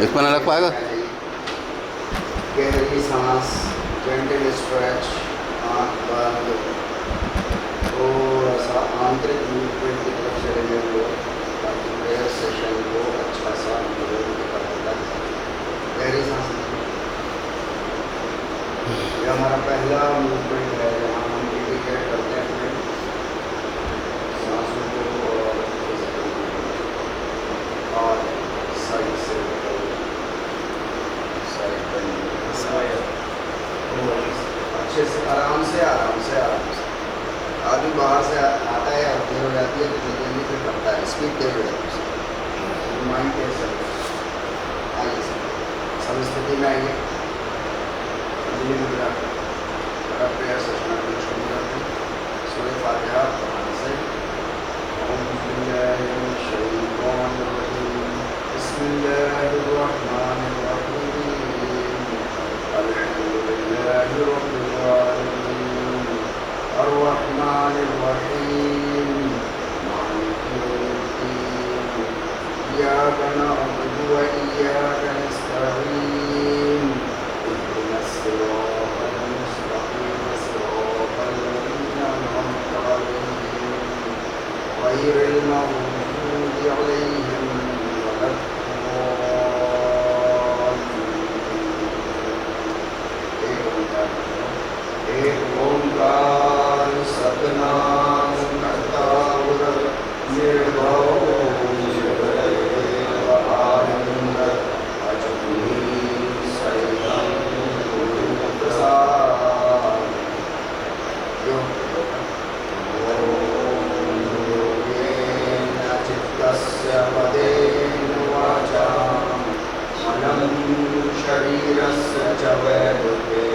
इसको ना लग पाएगा। गहरी सांस, जेंटल स्ट्रेच, आँख बंद, थोड़ा सा आंतरिक मूवमेंट की तरफ चलेंगे लोग ताकि प्रेयर सेशन को अच्छा सा गहरी सांस। ये हमारा पहला मूवमेंट है जहाँ हम इंडिकेट करते हैं अपने सांसों को और साइड से अच्छे से आराम से आदमी बाहर से आता है और देर हो जाती है तो जल्दी फिर करता है, स्पीड देर हो जाती है, माइंड कैसे आइए सब स्थिति में आइए। प्रेयर सेशन शुरू करते हैं। सूरह फातिहा कुरान से। एक ओंकार सतनाम करता निर्भव आनंद अजूनी सहितं गुरु प्रसाद। योगेन चित्तस्य पदेन वाचा मनं शरीरस्य च वैद्ये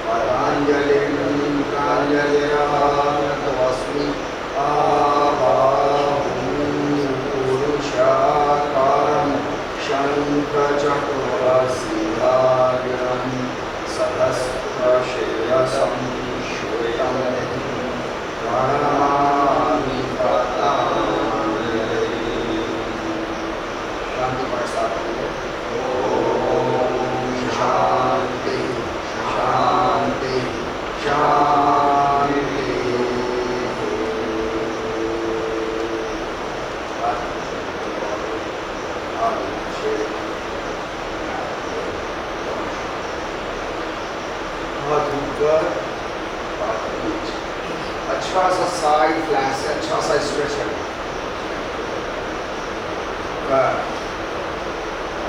पराञ्जलिर्प्राञ्जलिरवास्मि पुरुषाकारं शङ्खचक्रसीधार्यं सहस्रशीर्षं श्वेतं प्रणमामि पतञ्जलिं। शांति प्रसाद। शांति शांति शांति। अच्छा सा साइड फ्लैट से अच्छा सा स्ट्रेच करें।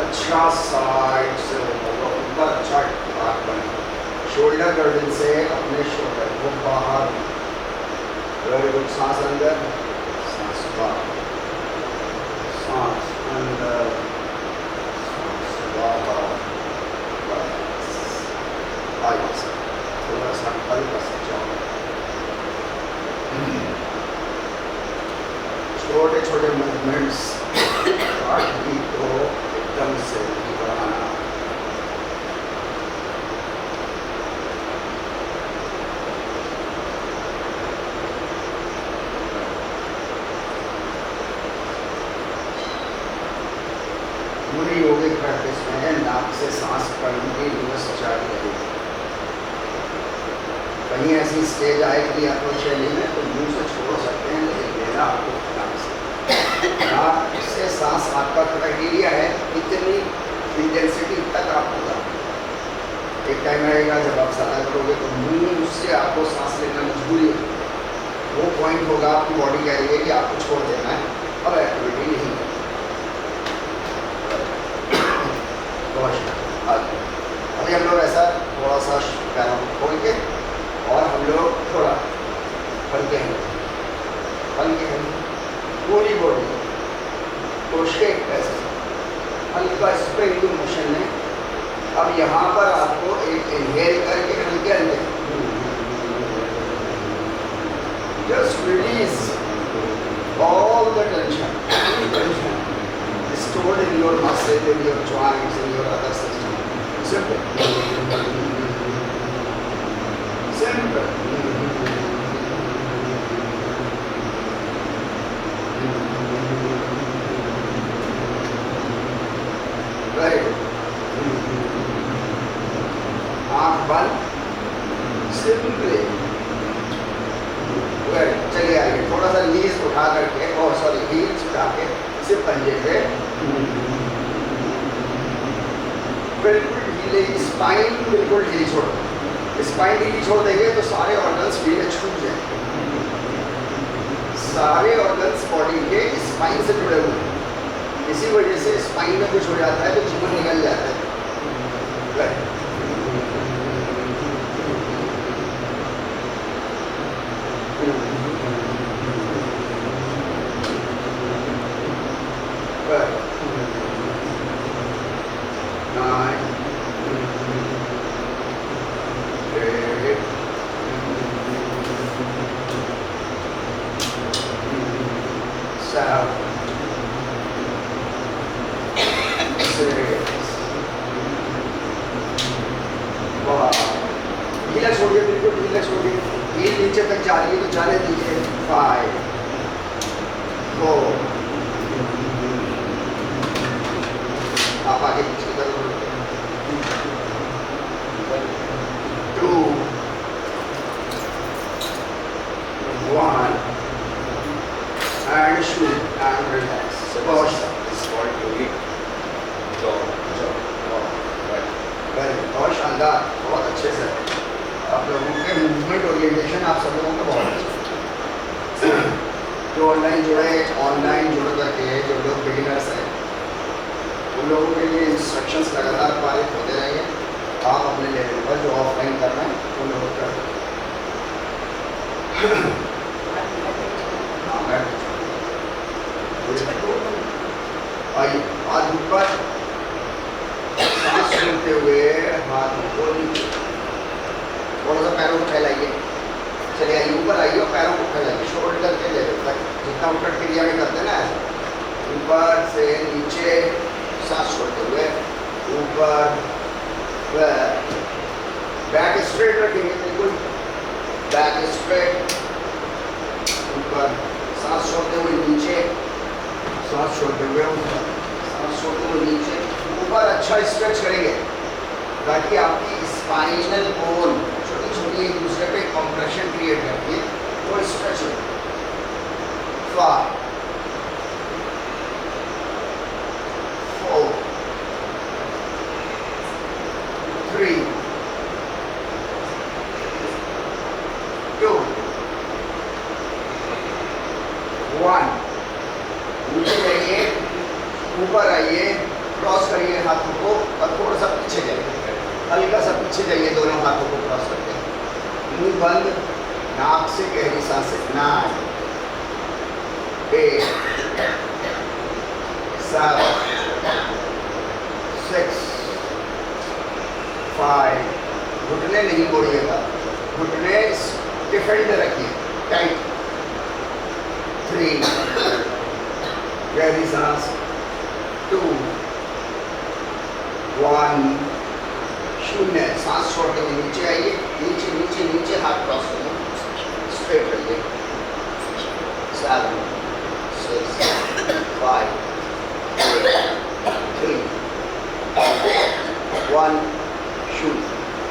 अच्छा साइड से ऊपर अच्छा हाथ बने। शोल्डर गर्दन से अपने शोल्डर को बाहर। Very good. सांस अंदर, सांस बाहर, सांस अंदर, सांस बाहर। आइए थोड़ा सा हल्का सा जाओ। छोटे छोटे मूवमेंट्स हार्ट बीट को एकदम से बढ़ाना। पूरी योगिक प्रैक्टिस में नाक से सांस कंटिन्यूअस जारी रहेगी। कहीं ऐसी स्टेज आएगी आपको शैली में तो मुंह से छोड़ सकते हैं, लेकिन लेना आपको नाक से सांस आपका क्राइटेरिया है इतनी इंटेंसिटी तक आप होगा। एक टाइम रहेगा जब आप सादा करोगे तो मुंह से आपको सांस लेना मजबूरी होगी। वो पॉइंट होगा आपकी बॉडी कह रही है कि आपको छोड़ देना है, अब एक्टिविटी नहीं है। अभी हम लोग ऐसा थोड़ा सा पैरों को खोल के और हम लोग थोड़ा हल्के हैं पूरी बॉडी को शेक ऐसे हल्का स्प्रिंग मोशन में। अब यहाँ पर आपको एक इनहेल करके हल्के हल्के just release all the tension stored in your muscle, in your joints, in your other system. Simple. Simple. One simply. चलिए आइए, थोड़ा सा नीज उठा करके, और सॉरी हील्स उठा के इसे पंजे पे बिल्कुल ढीले, स्पाइन बिल्कुल ढीली छोड़ दो। स्पाइन ढीली छोड़ देंगे तो सारे ऑर्गन्स ढीले छूट जाएंगे। सारे ऑर्गन्स बॉडी के स्पाइन से जुड़े हुए हैं, इसी वजह से स्पाइन में कुछ हो जाता है तो जीवन निकल जाता है। ढीला छोड़िए, बिल्कुल ढीला छोड़िए। हील नीचे तक जा रही है तो जाने दीजिए। 5 4 आप आगे पीछे करो। 2 1 एंड शूट एंड रिलैक्स। बहुत शानदार, बहुत अच्छे से आप लोगों के मूवमेंट ओरिएंटेशन आप सब लोगों का बहुत अच्छा। जो ऑनलाइन जुड़े, ऑनलाइन जुड़ करके जो लोग बिगिनर्स हैं उन लोगों के लिए इंस्ट्रक्शंस लगातार पारित होते रहेंगे। आप अपने लेवल पर जो ऑफलाइन करना है उन लोगों का आइए, हाथ ऊपर, सांस छोड़ते हुए हाथ को नीचे, थोड़ा सा पैरों को फैलाइए। चलिए आइए, ऊपर आइए और पैरों को फैलाइए शोल्डर के लेवल तक, जितना उठक क्रिया में करते हैं ना, ऊपर से नीचे सांस छोड़ते हुए ऊपर, बैक स्ट्रेट रखेंगे, बिल्कुल बैक स्ट्रेट, ऊपर सांस छोड़ते हुए नीचे, सांस छोड़ते हुए ऊपर, सांस छोड़ते हुए नीचे, ऊपर। अच्छा स्ट्रेच करेंगे ताकि आपकी स्पाइनल बोन छोटी छोटी एक दूसरे पे कंप्रेशन क्रिएट करती है, वो स्ट्रेच हो। 5 4 3 2 1 नीचे जाइए, ऊपर आइए, क्रॉस करिए हाथों को और थोड़ा सा पीछे जाइए, हल्का सा पीछे जाइए, दोनों हाथों को क्रॉस करके। मुंह बंद, नाक से गहरी सांसें। 9 8 7 6 5 घुटने नहीं मोड़िएगा, घुटने डिफेंड रखिए टाइट। 3 गहरी सांस। 2 1 शून्य। सांस छोड़ते हुए नीचे आइए, नीचे नीचे नीचे, हाथ क्रॉस करिए, स्ट्रेट रहिए। 7 6 5 4 3 1 शून्य।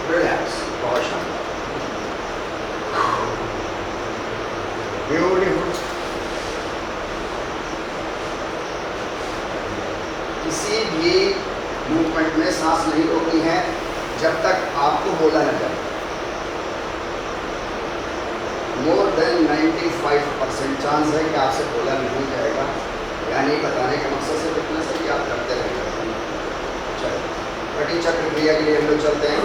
रिलैक्स। बहुत शानदार, ब्यूटीफुल। किसी भी मूवमेंट में सांस नहीं रोकनी है जब तक आपको बोला न जाए। मोर देन 95% चांस है कि आपसे बोला नहीं जाएगा, यानी बताने के मकसद से फिटनेस है कि आप करते रहेंगे। चलो, कटी चक्र क्रिया के लिए हम लोग चलते हैं।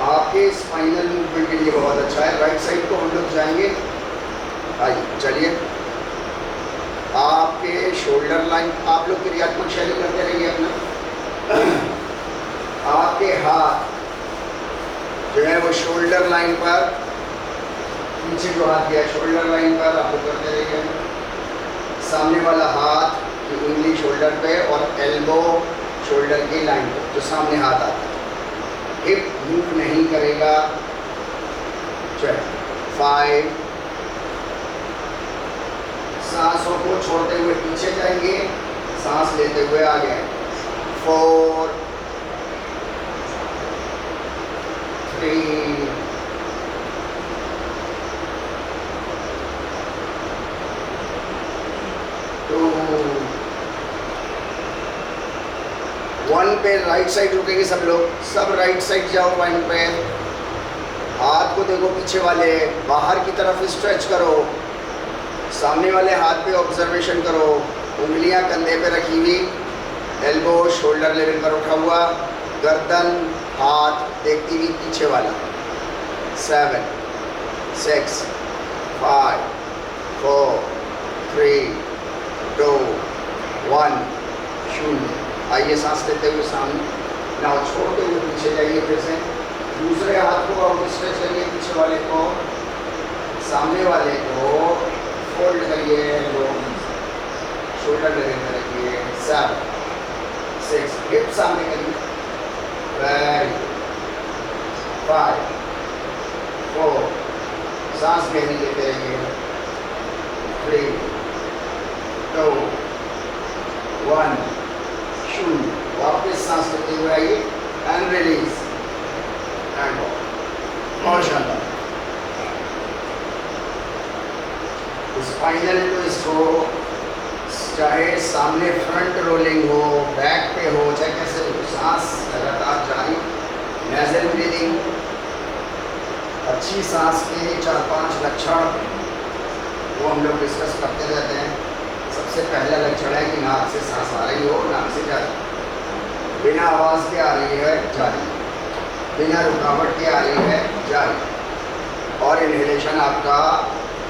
आपके स्पाइनल मूवमेंट के लिए बहुत अच्छा है। राइट साइड को हम लोग जाएंगे। आइए, चलिए, आपके शोल्डर लाइन, आप लोग क्रियात्मक शैली करते रहिए अपना। आपके हाथ जो है वो शोल्डर लाइन पर, पीछे जो हाथ गया शोल्डर लाइन पर, आप लोग करते रहिए। सामने वाला हाथ की उंगली शोल्डर पे और एल्बो शोल्डर की लाइन पे, जो सामने हाथ आता है। हिप मूव नहीं करेगा। चल 5 सांसों को छोड़ते हुए पीछे जाएंगे, सांस लेते हुए आगे। 4 3 2 1 पे राइट साइड रुकेंगे सब लोग, सब राइट साइड जाओ 1 पे। हाथ को देखो पीछे वाले, बाहर की तरफ स्ट्रेच करो, सामने वाले हाथ पे ऑब्जर्वेशन करो, उंगलियां कंधे पे रखी हुई, एल्बो शोल्डर लेवल पर उठा हुआ, गर्दन हाथ देखती हुई पीछे वाला। 7 6 5 4 3 2 1 0। आइए सांस लेते हुए सामने, ना छोड़ते हुए पीछे जाइए। फिर से दूसरे हाथ को आउट स्ट्रेच करिए, पीछे वाले को, सामने वाले को फोल्ड करिए, शोल्डर लेवल पर रखिए। 7 6 हिप सामने करिए। 5 4 सांस गहरी लेते रहिए। 3 2 1 0। वापस सांस लेते हुए आइए एंड रिलीज एंड बहुत शानदार। स्पाइनल ट्विस्ट हो, चाहे सामने फ्रंट रोलिंग हो, बैक पे हो, चाहे कैसे हो, सांस लगातार जारी। नेजल ब्रीदिंग, अच्छी सांस के 4-5 लक्षण वो हम लोग डिस्कस करते रहते हैं। सबसे पहला लक्षण है कि नाक से सांस आ रही हो, नाक से जा रही, बिना आवाज़ के आ रही है, जारी, बिना रुकावट के आ रही है, जारी। और इनहेलेशन आपका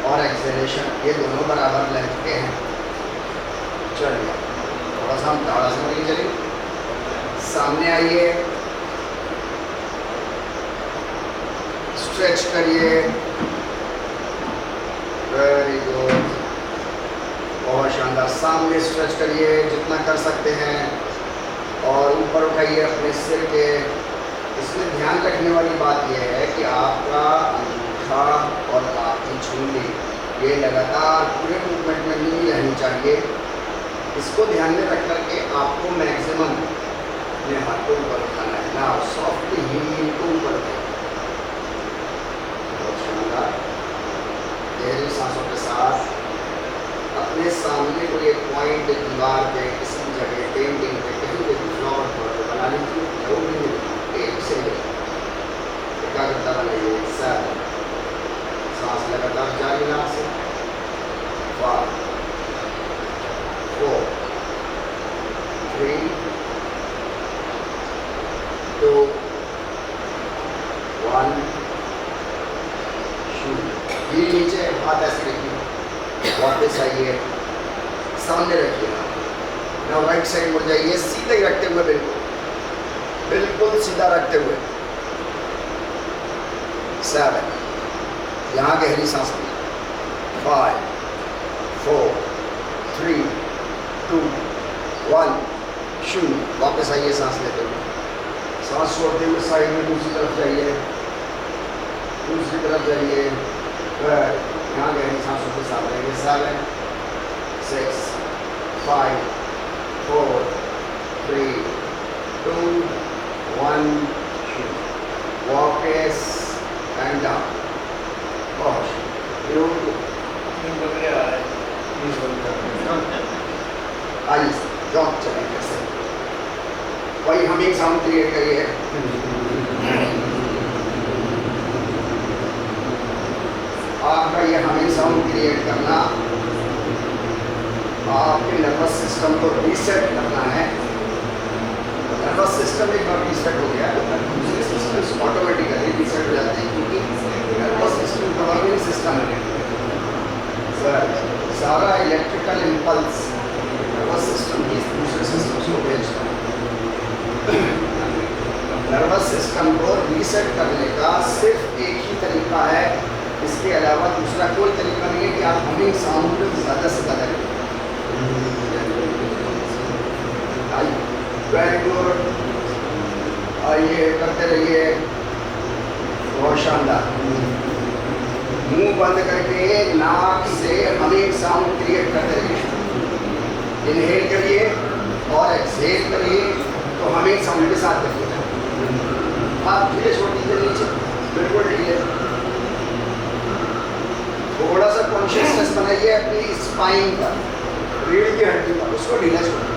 और एक्सहेलेशन ये दोनों बराबर लेंथ के हैं। चलिए थोड़ा सा हम दाढ़ा से लेके चलिए, सामने आइए, स्ट्रेच करिए। वेरी गुड, बहुत शानदार। सामने स्ट्रेच करिए जितना कर सकते हैं और ऊपर उठाइए अपने सिर के। इसमें ध्यान रखने वाली बात यह है कि आपका अंगूठा और आपकी झुंडी ये लगातार पूरे मूवमेंट में नहीं रहनी चाहिए। इसको ध्यान में रख करके आपको मैक्सिमम अपने हाथ को ऊपर उठाना है ना, सॉफ्टली हील को ऊपर उठाना। बहुत शानदार। गहरी सांसों के साथ अपने सामने कोई एक पॉइंट दीवार पे, किसी जगह, पेंटिंग पे, कहीं पे फ्लावर पर बना लीजिए, जरूर नहीं एक से एकाग्रता बनाइए। 7 सांस लगातार जारी नाक से। 5 4 3 2 1 0। नीचे हाथ ऐसे रखिए, वापस आइए, सामने रखिए। ना राइट साइड मुड़ जाइए, सीधे ही रखते हुए, बिल्कुल बिल्कुल सीधा रखते हुए। 7 यहाँ गहरी सांस ली। 5 4 3 2 1 0। वापस आइए सांस लेते हुए, सांस छोड़ते हुए साइड में दूसरी तरफ जाइए, दूसरी तरफ जाइए। यहाँ गहरी सांसों के साथ रहेंगे। 7 6 5 4 3 2 1 वापस एंड डाउन। बहुत आइए जॉब चलें कैसे, वही हम एक साउंड क्रिएट करिए। आपका ये हमें साउंड क्रिएट करना, आपके नर्वस सिस्टम को रीसेट करना है। नर्वस सिस्टम एक बार रीसेट हो गया तो दूसरे सिस्टम ऑटोमेटिकली रीसेट हो जाते हैं, क्योंकि नर्वस सिस्टम गवर्निंग सिस्टम है। सारा इलेक्ट्रिकल इम्पल्स नर्वस सिस्टम ही दूसरे सिस्टम को भेजता है। नर्वस सिस्टम को रीसेट करने का सिर्फ एक ही तरीका है, इसके अलावा दूसरा कोई तरीका नहीं है कि आप हमें साउंड ज़्यादा से ज़्यादा करें। वेरी गुड, आइए करते रहिए, बहुत शानदार। मुंह बंद करके नाक से हमें साउंड क्रिएट करते रहिए। इनहेल करिए और एक्सहेल करिए, तो हमें साउंड के साथ करिए। आप धीरे छोड़ दीजिए नीचे। बनाइए अपनी स्पाइन पर, रीढ़ की हड्डी पर, उसको ढीला छोड़िए।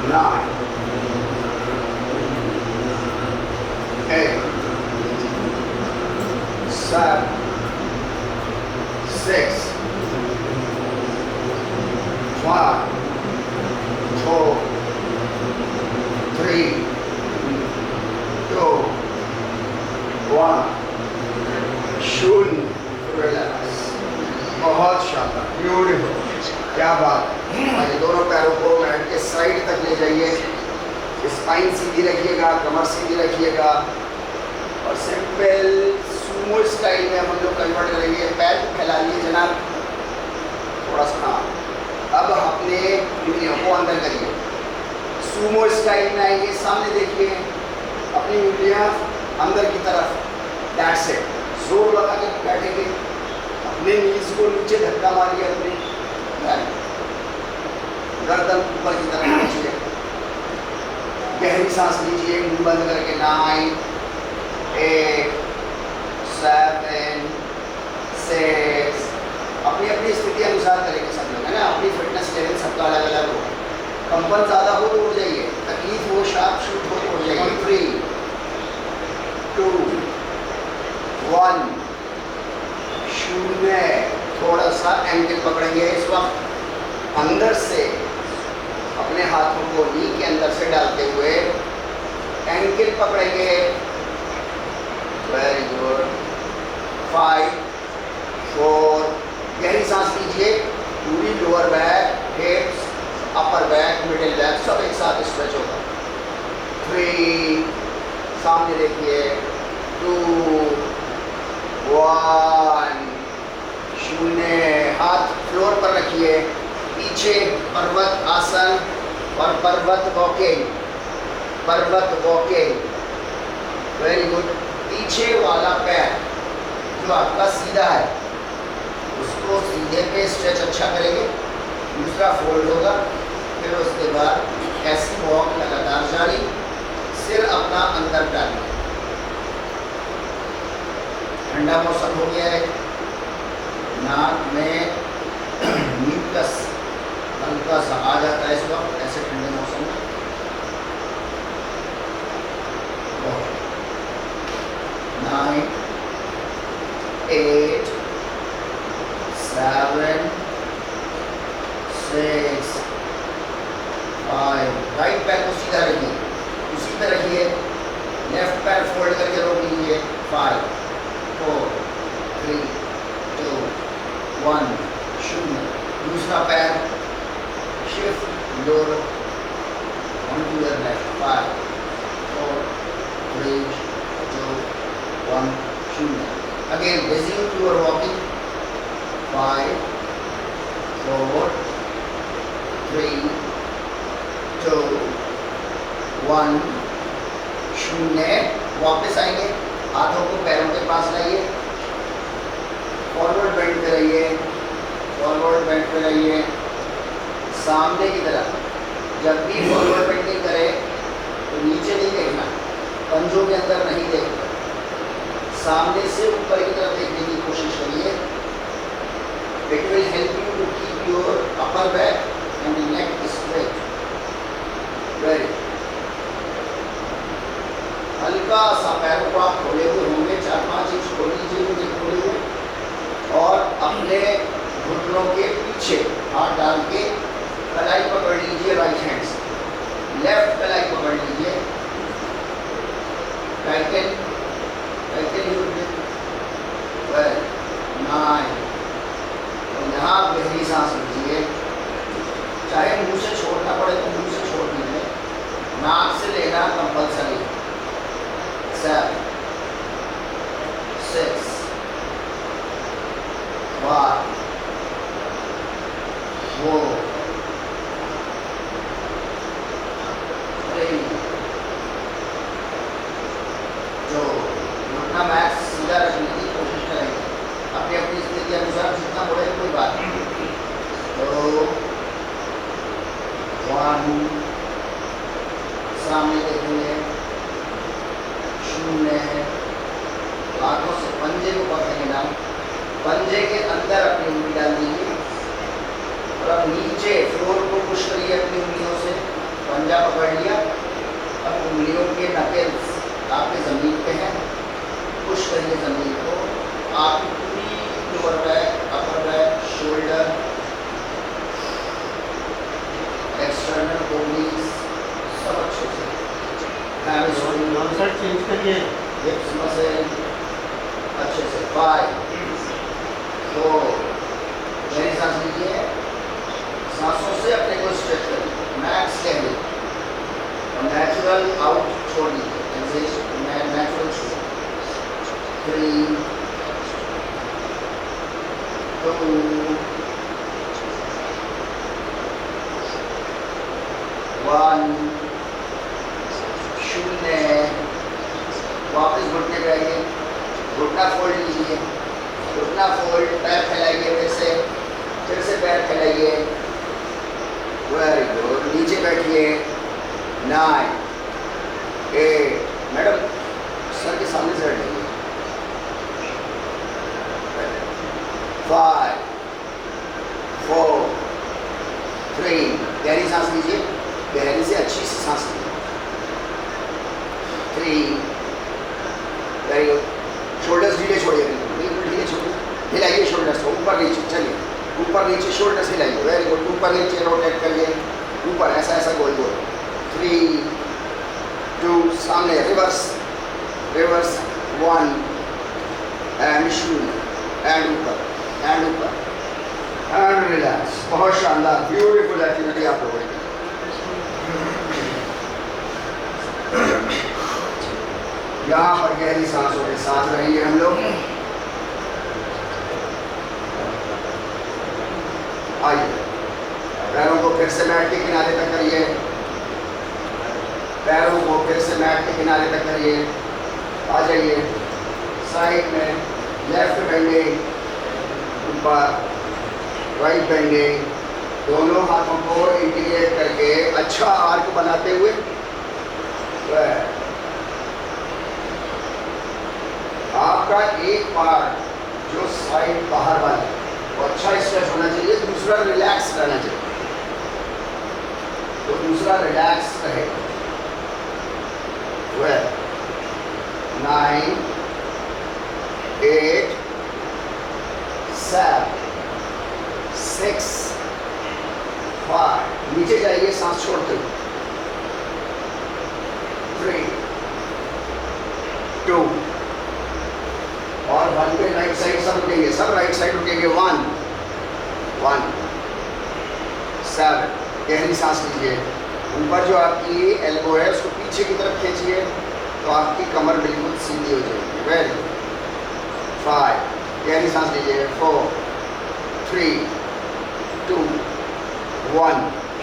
9 8 7 6 5 4 3 2 1 शून्य। रिलैक्स। बहुत शानदार, ब्यूटीफुल, क्या बात है। ये दोनों पैरों को मैट के साइड तक ले जाइए, स्पाइन सीधी रखिएगा, कमर सीधी रखिएगा और सिंपल सूमो स्टाइल में हम लोग कन्वर्ट करेंगे। पैर फैला लिए जनाब, थोड़ा सा। अब अपने उंगलियों को अंदर करिए, सूमो स्टाइल में आएंगे, सामने देखिए, अपनी उंगलियां अंदर की तरफ, दैट्स इट। जोर लगा के बैठेंगे, अपने नीज को नीचे धक्का मारिए, अपने गर्दन ऊपर की तरफ खींचिए, गहरी सांस लीजिए मुंह बंद करके। 9 8 7 6 अपनी अपनी स्थिति अनुसार करेंगे सब लोग, है ना। अपनी फिटनेस लेवल सबका अलग अलग हो, कंपन ज़्यादा हो तो उड़ जाइए, तकलीफ हो, शार्प शूट हो तो उड़ जाइए। 3 2 1 शून्य। थोड़ा सा एंकल पकड़ेंगे इस वक्त, अंदर से अपने हाथों को नी के अंदर से डालते हुए एंकल पकड़ेंगे। Very good. 5 4 गहरी सांस लीजिए, पूरी lower back, हिप्स, upper back, middle back सब एक साथ स्ट्रेच होगा। 3 सामने देखिए, 2 1 शून्य। हाथ फ्लोर पर रखिए, पीछे पर्वत आसन और पर्वत वॉकिंग, पर्वत वॉकिंग। Very good. पीछे वाला पैर जो आपका सीधा है उसको सीधे पे स्ट्रेच अच्छा करेंगे, दूसरा फोल्ड होगा, फिर उसके बाद ऐसी वॉक लगातार जारी, सिर अपना अंदर डालिए। ठंडा मौसम हो गया है, नाक में म्यूकस हल्का सा आ जाता है इस वक्त, ऐसे ठंडे मौसम में। 9 8 7 6 5 राइट पैर को सीधा रखिए, उसी पे रखिए, लेफ्ट पैर फोल्ड करके रोक लीजिए। 5 4 3 2 1 शून्य। दूसरा पैर shift lower on to your left. 5 4 3 2 1 शून्य। Again resume to your walking। 5 4 3 2 1 शून्य। वापस आएंगे, हाथों को पैरों के पास लाइए, फॉरवर्ड बेंड पे रहिए, फॉरवर्ड बेंड पे रहिए, सामने की तरफ। जब भी फॉरवर्ड बेंडिंग करें तो नीचे नहीं देखना, पंजों के अंदर नहीं देखना, सामने से ऊपर की तरफ देखने की कोशिश करिए। It will help you to keep your upper back and neck straight. Very हल्का सा पैरों को आप खोले हुए होंगे, 4-5 इंच खोल लीजिए मुझे खोले हुए, और अपने घुटनों के पीछे हाथ डाल के कलाई पकड़ लीजिए राइट हैंड से, लेफ्ट कलाई पकड़ लीजिए, टाइटन टाइटन योर ग्रिप। 9 यहाँ गहरी सांस लीजिए, चाहे मुंह से छोड़ना पड़े तो मुंह से छोड़ दीजिए, नाक से लेना कंपल्सरी। 7 6 5 4 3 2 घुटना मैक्स सीधा रखने की कोशिश करेंगे, अपनी अपनी स्थिति के अनुसार, जितना बढ़े कोई बात नहीं। 2 1 सामने देखेंगे, शून्य। हाथों से पंजे को पकड़ेंगे डाउन, पंजे के अंदर अपनी उंगली डाल दीजिए और अब नीचे फ्लोर को पुश करिए अपनी उंगलियों से, पंजा पकड़ लिया। अब उंगलियों के नकेल्स आपके ज़मीन पे हैं, पुश करिए ज़मीन को। आपकी पूरी lower back, upper back, shoulder, external obliques सब अच्छे से। साइड चेंज करिए, हिप्स मसल अच्छे से। 5 4 गहरी सांस लीजिए, सांसों से अपने को स्ट्रेच करिए, मैक्स लेंगे और नेचुरल आउट छोड़ दीजिए, नेचुरल छोड़। 3 2 1 0। वापस घुटने पे आइए, घुटना फोल्ड लीजिए, घुटना फोल्ड, पैर फैलाइए, फिर से पैर फैलाइए। वेरी गुड, नीचे बैठिए। 9 8 मैडम सर के सामने से हटिए। 5 4 3 गहरी सांस लीजिए, गहरी से अच्छी सी सांस लीजिए। 3 वेरी गुड, शोल्डर्स ढीले छोड़िए, बिल्कुल ढीले छोड़िए, हिलाइए शोल्डर्स को ऊपर नीचे, चलिए ऊपर नीचे शोल्डर्स हिलाइए। वेरी गुड, ऊपर नीचे रोटेट करिए, ऊपर ऐसा ऐसा गोल गोल। 3 2 सामने, रिवर्स रिवर्स, 1 एंड शून्य एंड ऊपर एंड रिलैक्स। बहुत शानदार, ब्यूटीफुल एक्टिविटी आप लोगों की। यहाँ पर गहरी सांसों के साथ रहेंगे हम लोग। आइए, पैरों को फिर से मैट के किनारे तक करिए, पैरों को फिर से मैट के किनारे तक करिए। आ जाइए साइड में, लेफ्ट बेंडिंग, ऊपर राइट बेंडिंग, दोनों हाथों को इंटीग्रेट करके अच्छा आर्क बनाते हुए। आपका एक पार्ट जो साइड बाहर वाला वो अच्छा स्ट्रेच होना चाहिए, दूसरा रिलैक्स रहना चाहिए, तो दूसरा रिलैक्स रहे। 9 8 7 6 5 नीचे जाइए सांस छोड़ते हुए। 3 2 और 1 पे राइट साइड सब उठेंगे, सब राइट साइड उठेंगे। 1 7 गहरी सांस लीजिए, ऊपर जो आपकी एल्बो है उसको पीछे की तरफ खींचिए तो आपकी कमर बिल्कुल सीधी हो जाएगी। Very good. 5 गहरी सांस लीजिए। 4 3 2 1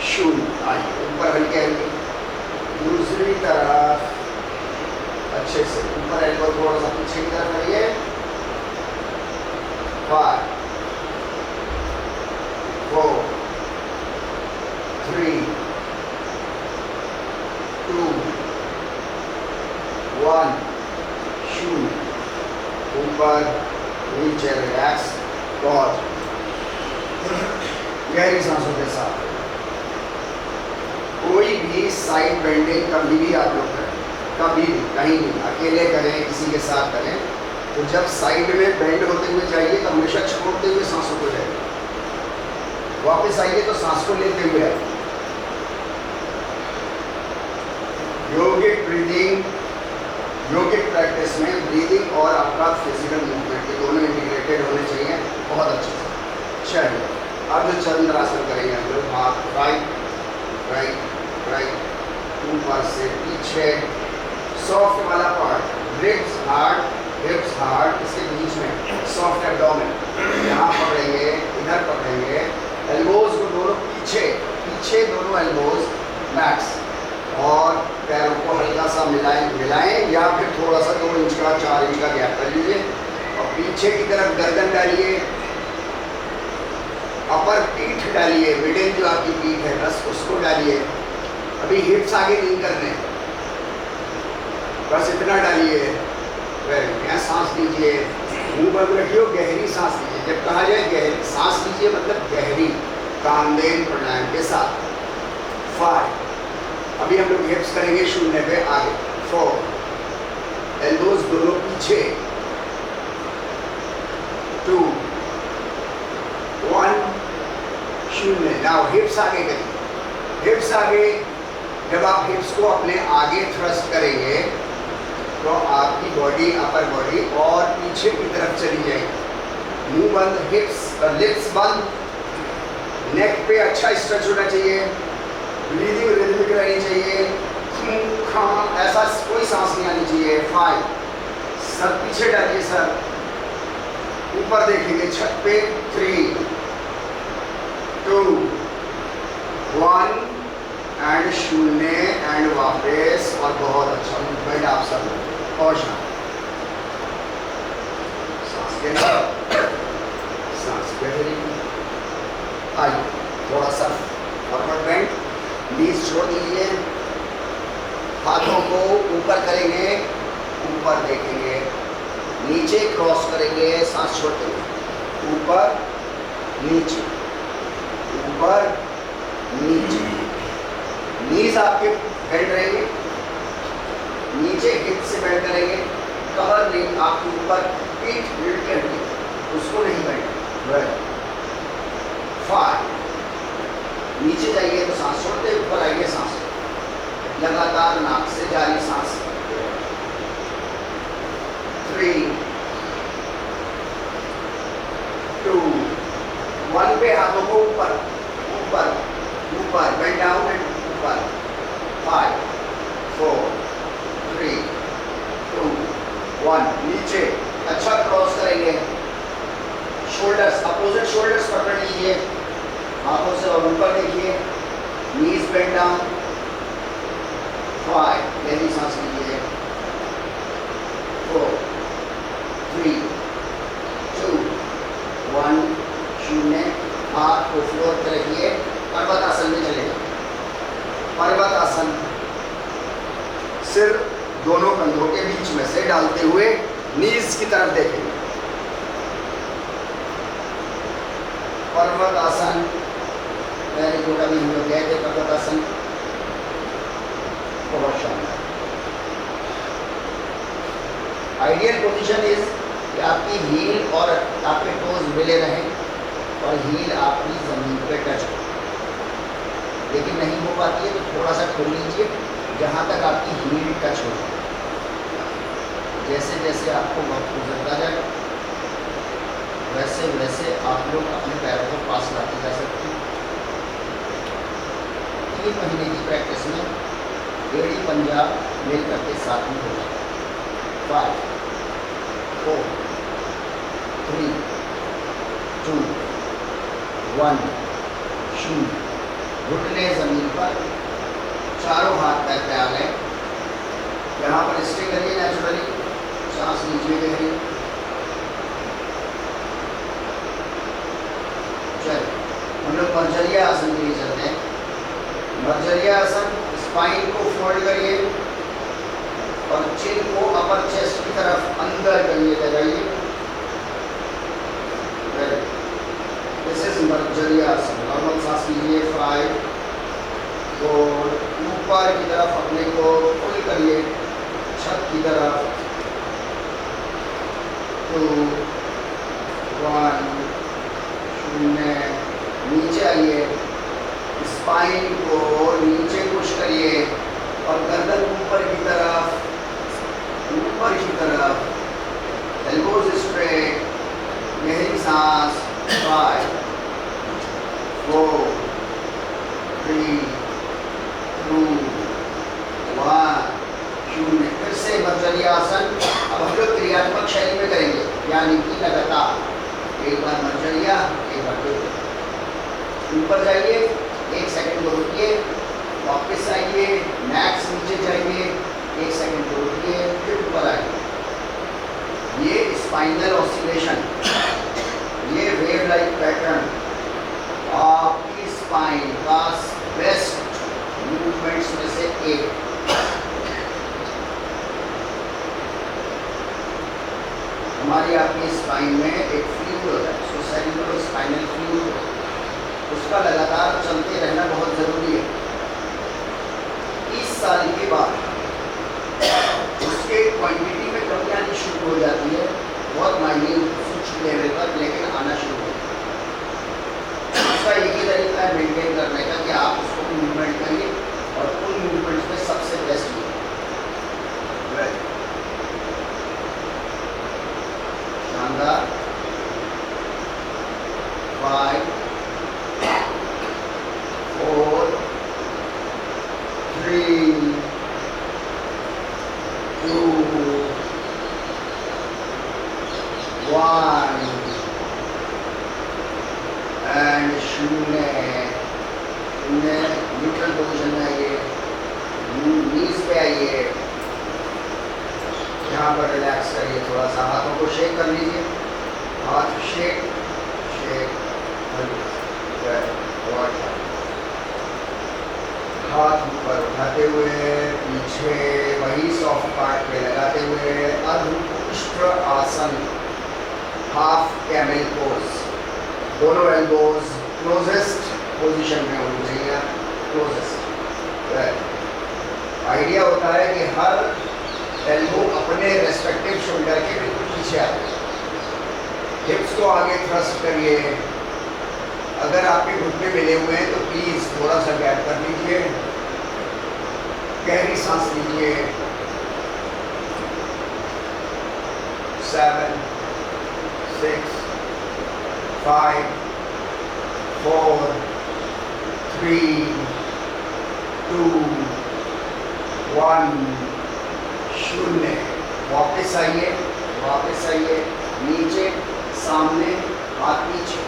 शून्य। आइए ऊपर हल्के हल्के, दूसरी तरफ अच्छे से ऊपर एल्बो थोड़ा सा पीछे की तरफ रहिए। 5 4 3 2 1 शून्य। ऊपर नीचे रिलैक्स। बहुत गहरी सांसों के साथ। कोई भी साइड बेंडिंग कभी भी आप लोग करें, कभी भी, कहीं भी, अकेले करें, किसी के साथ करें, तो जब साइड में बेंड होते हुए जाइए तो हमेशा छोड़ते हुए सांसों को जाइए। वापस आइए तो सांस को लेते हुए आइए। योगिक ब्रीदिंग, योगिक प्रैक्टिस में ब्रीदिंग और आपका फिजिकल मूवमेंट ये दोनों इंटीग्रेटेड होने चाहिए बहुत अच्छे से। चलिए अब जो चंद्रासन करेंगे हम लोग, हाथ राइट राइट राइट, ऊपर से पीछे, सॉफ्ट वाला पार्ट, रिब्स हार्ड, हिप्स हार्ड, इसके बीच में सॉफ्ट एब्डोमेन, यहाँ पकड़ेंगे, इधर पकड़ेंगे, एल्बोज को दोनों पीछे पीछे, दोनों एल्बोज मैक्स, और पैरों को हल्का सा मिलाएं या फिर थोड़ा सा 2 इंच का 4 इंच का गैप कर लीजिए और पीछे की तरफ गर्दन डालिए, अपर पीठ डालिए, मिडिल जो आपकी पीठ है बस उसको डालिए। अभी हिप्स आगे नहीं करने, बस इतना डालिए। यहाँ सांस लीजिए, मुंह बंद रखिए, गहरी सांस लीजिए। जब कहा जाए गहरी सांस लीजिए मतलब गहरी कामधेनु प्राणायाम के साथ। 5, अभी हम लोग हिप्स करेंगे शून्य पे आगे। 4, एल्बोज दोनों पीछे। 2, 1, शून्य। नाउ हिप्स आगे करिए, हिप्स आगे। जब आप हिप्स को अपने आगे थ्रस्ट करेंगे तो आपकी बॉडी, अपर बॉडी और पीछे की तरफ चली जाएगी। मुंह बंद, हिप्स और लिप्स बंद। नेक पे अच्छा स्ट्रेच होना चाहिए, ब्रीदिंग रिदमिक रहनी चाहिए, ऐसा कोई सांस नहीं आनी चाहिए। 5, सर पीछे डालिए, सर ऊपर देखेंगे छत पे। 3, 2, 1 एंड शून्य एंड वापस। और बहुत अच्छा मूवमेंट आप सब लोग। और सांस लेना, सांस गहरी। आइए थोड़ा सा फॉरवर्ड बेंड, नीज छोड़ दीजिए, हाथों को ऊपर करेंगे, ऊपर देखेंगे, नीचे क्रॉस करेंगे, सांस छोड़ते हुए, ऊपर नीचे, ऊपर नीचे। नीज आपके बेंड रहेंगे, नीचे हिप से बेंड करेंगे, कमर नहीं आपके ऊपर, पीठ बिल्ड करके उसको नहीं बेंड। 5, नीचे जाइए तो सांस छोड़ते, ऊपर आइए सांस लगातार नाक से जारी सांस। 3, 2, 1 पे हाथों को ऊपर ऊपर ऊपर, बेंड डाउन एंड ऊपर। 5, 4, 3, 2, 1 नीचे। अच्छा क्रॉस करेंगे, शोल्डर्स अपोजिट शोल्डर्स पकड़ लीजिए हाथों से और ऊपर देखिए, नीज बेंड डाउन। 5, गहरी सांस लीजिए। 4, 3, 2, 1 शून्य। हाथ को फ्लोर पर रखिए, पर्वत आसन में चलेगा। पर्वत आसन, सिर दोनों कंधों के बीच में से डालते हुए नीज की तरफ देखेंगे। पर्वत आसन, वेरी गुड। अभी हम लोग गए थे पर्वत आसन, बहुत शानदार। आइडियल पोजीशन इज कि आपकी हील और आपके टोज मिले रहें और हील आपकी जमीन पे टच हो, लेकिन नहीं हो पाती है तो थोड़ा सा खोल लीजिए जहाँ तक आपकी हील टच हो। जैसे जैसे आपको वक्त गुजरता जाए वैसे वैसे आप लोग अपने पैरों को पास लाते जा सकते हैं। 3 महीने की प्रैक्टिस में एड़ी पंजा मिल करके साथ में होगा। 5, 4, 3, 2, 1 शून्य। घुटने जमीन पर, चारों हाथ पैर पे आ गए। यहाँ पर स्टे करिए नेचुरली, सांस लीजिए गहरी। चलिए हम लोग मर्जरिया आसन के लिए चलते हैं। मर्जरिया आसन, स्पाइन को फोल्ड करिए और चिन को अपर चेस्ट की तरफ अंदर करिए, लगाइए। दिस इज मर्जरिया आसन। नॉर्मल सांस लीजिए। 5, 4, ऊपर की तरफ अपने को पुल करिए, छत की तरफ। 2, 1 शून्य। नीचे आइए, स्पाइन को नीचे पुश करिए और गर्दन ऊपर की तरफ, ऊपर की तरफ, एल्बोज स्ट्रेट, गहरी सांस। 5, 4, 3, 2, 1 शून्य। फिर से मर्जरिया आसन। अब हम लोग क्रियात्मक शैली में करेंगे, यानी कि लगातार एक बार मर्जरिया, एक बार ऊपर जाइए, 1 सेकंड को रुकिए, वापस आइए, मैक्स नीचे जाइए, 1 सेकंड को रुकिए, फिर ऊपर आइए। ये स्पाइनल ऑसिलेशन, ये वेव लाइक पैटर्न आपकी स्पाइन का बेस्ट मूवमेंट्स में से एक। हमारी आपकी स्पाइन में एक फ्लूइड होता है, उसको सेरिब्रो स्पाइनल फ्लूइड, उसका लगातार चलते रहना बहुत ज़रूरी है। 30 साल के बाद उसके क्वांटिटी में कमी आनी शुरू हो जाती है, बहुत माइन्यूट सूक्ष्म लेवल पर, लेकिन आना शुरू हो जाता है। उसका एक ही तरीका है मेंटेन करने का कि आप उसको मूवमेंट करिए और उन मूवमेंट्स में सबसे बेस्ट शानदार 5 4 3 2 1 एंड शून्य। न्यूट्रल पोजिशन में आइए, नीज पे आइए, यहाँ पर रिलैक्स करिए, थोड़ा सा हाथों को शेक कर लीजिए, हाथ शेक शेक, हाथ ऊपर उठाते हुए पीछे वही सॉफ्ट पार्ट पे लगाते हुए अर्धपुष्ट आसन, हाफ कैमल पोज, दोनों एल्बोज क्लोजेस्ट पोजीशन में होनी चाहिए, क्लोजेस्ट। आइडिया होता है कि हर एल्बो अपने रेस्पेक्टिव शोल्डर के बिल्कुल पीछे आते हैं। हिप्स को आगे थ्रस्ट करिए। अगर आपके घुटने मिले हुए हैं तो प्लीज़ थोड़ा सा गैप कर लीजिए, गहरी सांस लीजिए। 7 6 5 4 3 2 1 शून्य। वापस आइए, वापस आइए, नीचे सामने हाथ पीछे,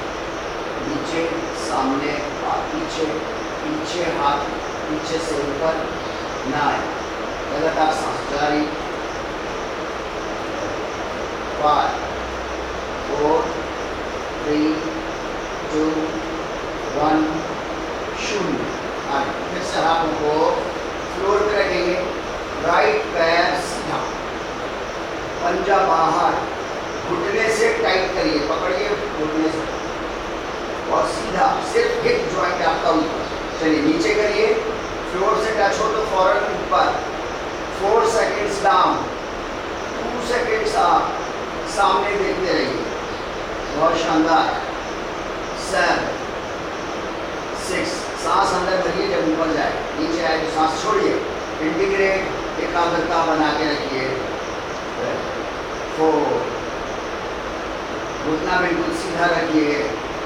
नीचे सामने हाथ पीछे, पीछे हाथ पीछे से ऊपर ना आए, लगातार सांस जारी। 5 4 3 2 1 शून्य। फिर से हाथों को फ्लोर पे रखेंगे, राइट पैर सीधा, पंजा बाहर, घुटने से टाइट करिए, पकड़िए घुटने से और सीधा, सिर्फ हिप जॉइंट आपका ऊपर। चलिए नीचे करिए, फ्लोर से टच हो तो फौरन ऊपर। 4 सेकेंड्स डाउन, 2 सेकेंड्स अप, सामने देखते रहिए, बहुत शानदार। 7 6 सांस अंदर भरिए, जब ऊपर जाए, नीचे आए तो सांस छोड़िए, इंटीग्रेट एकाग्रता बना के रखिए। 4 घुटना बिल्कुल सीधा रखिए,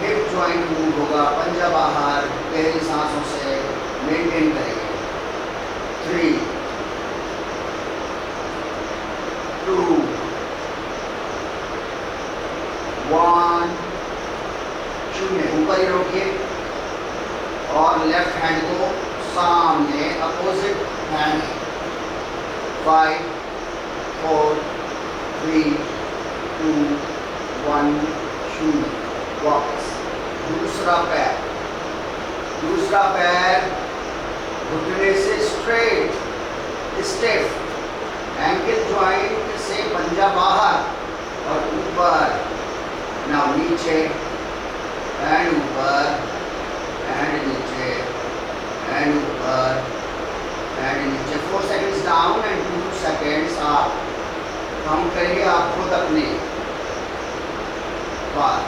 हिप जॉइंट मूव होगा, पंजा बाहर, गहरी सांसों से मेंटेन करेंगे। 3 2 1 शून्य। ऊपर ही रोकिए और लेफ्ट हैंड को सामने, अपोजिट हैंड। 5 4 3 2 1 शून्य। वापस दूसरा पैर घुटने से स्ट्रेट, स्टिफ, एंकल जॉइंट से पंजा बाहर और ऊपर। नाउ नीचे एंड ऊपर एंड नीचे एंड ऊपर एंड नीचे। 4 seconds down and 2 seconds up. हम करेंगे आप खुद अपने बात,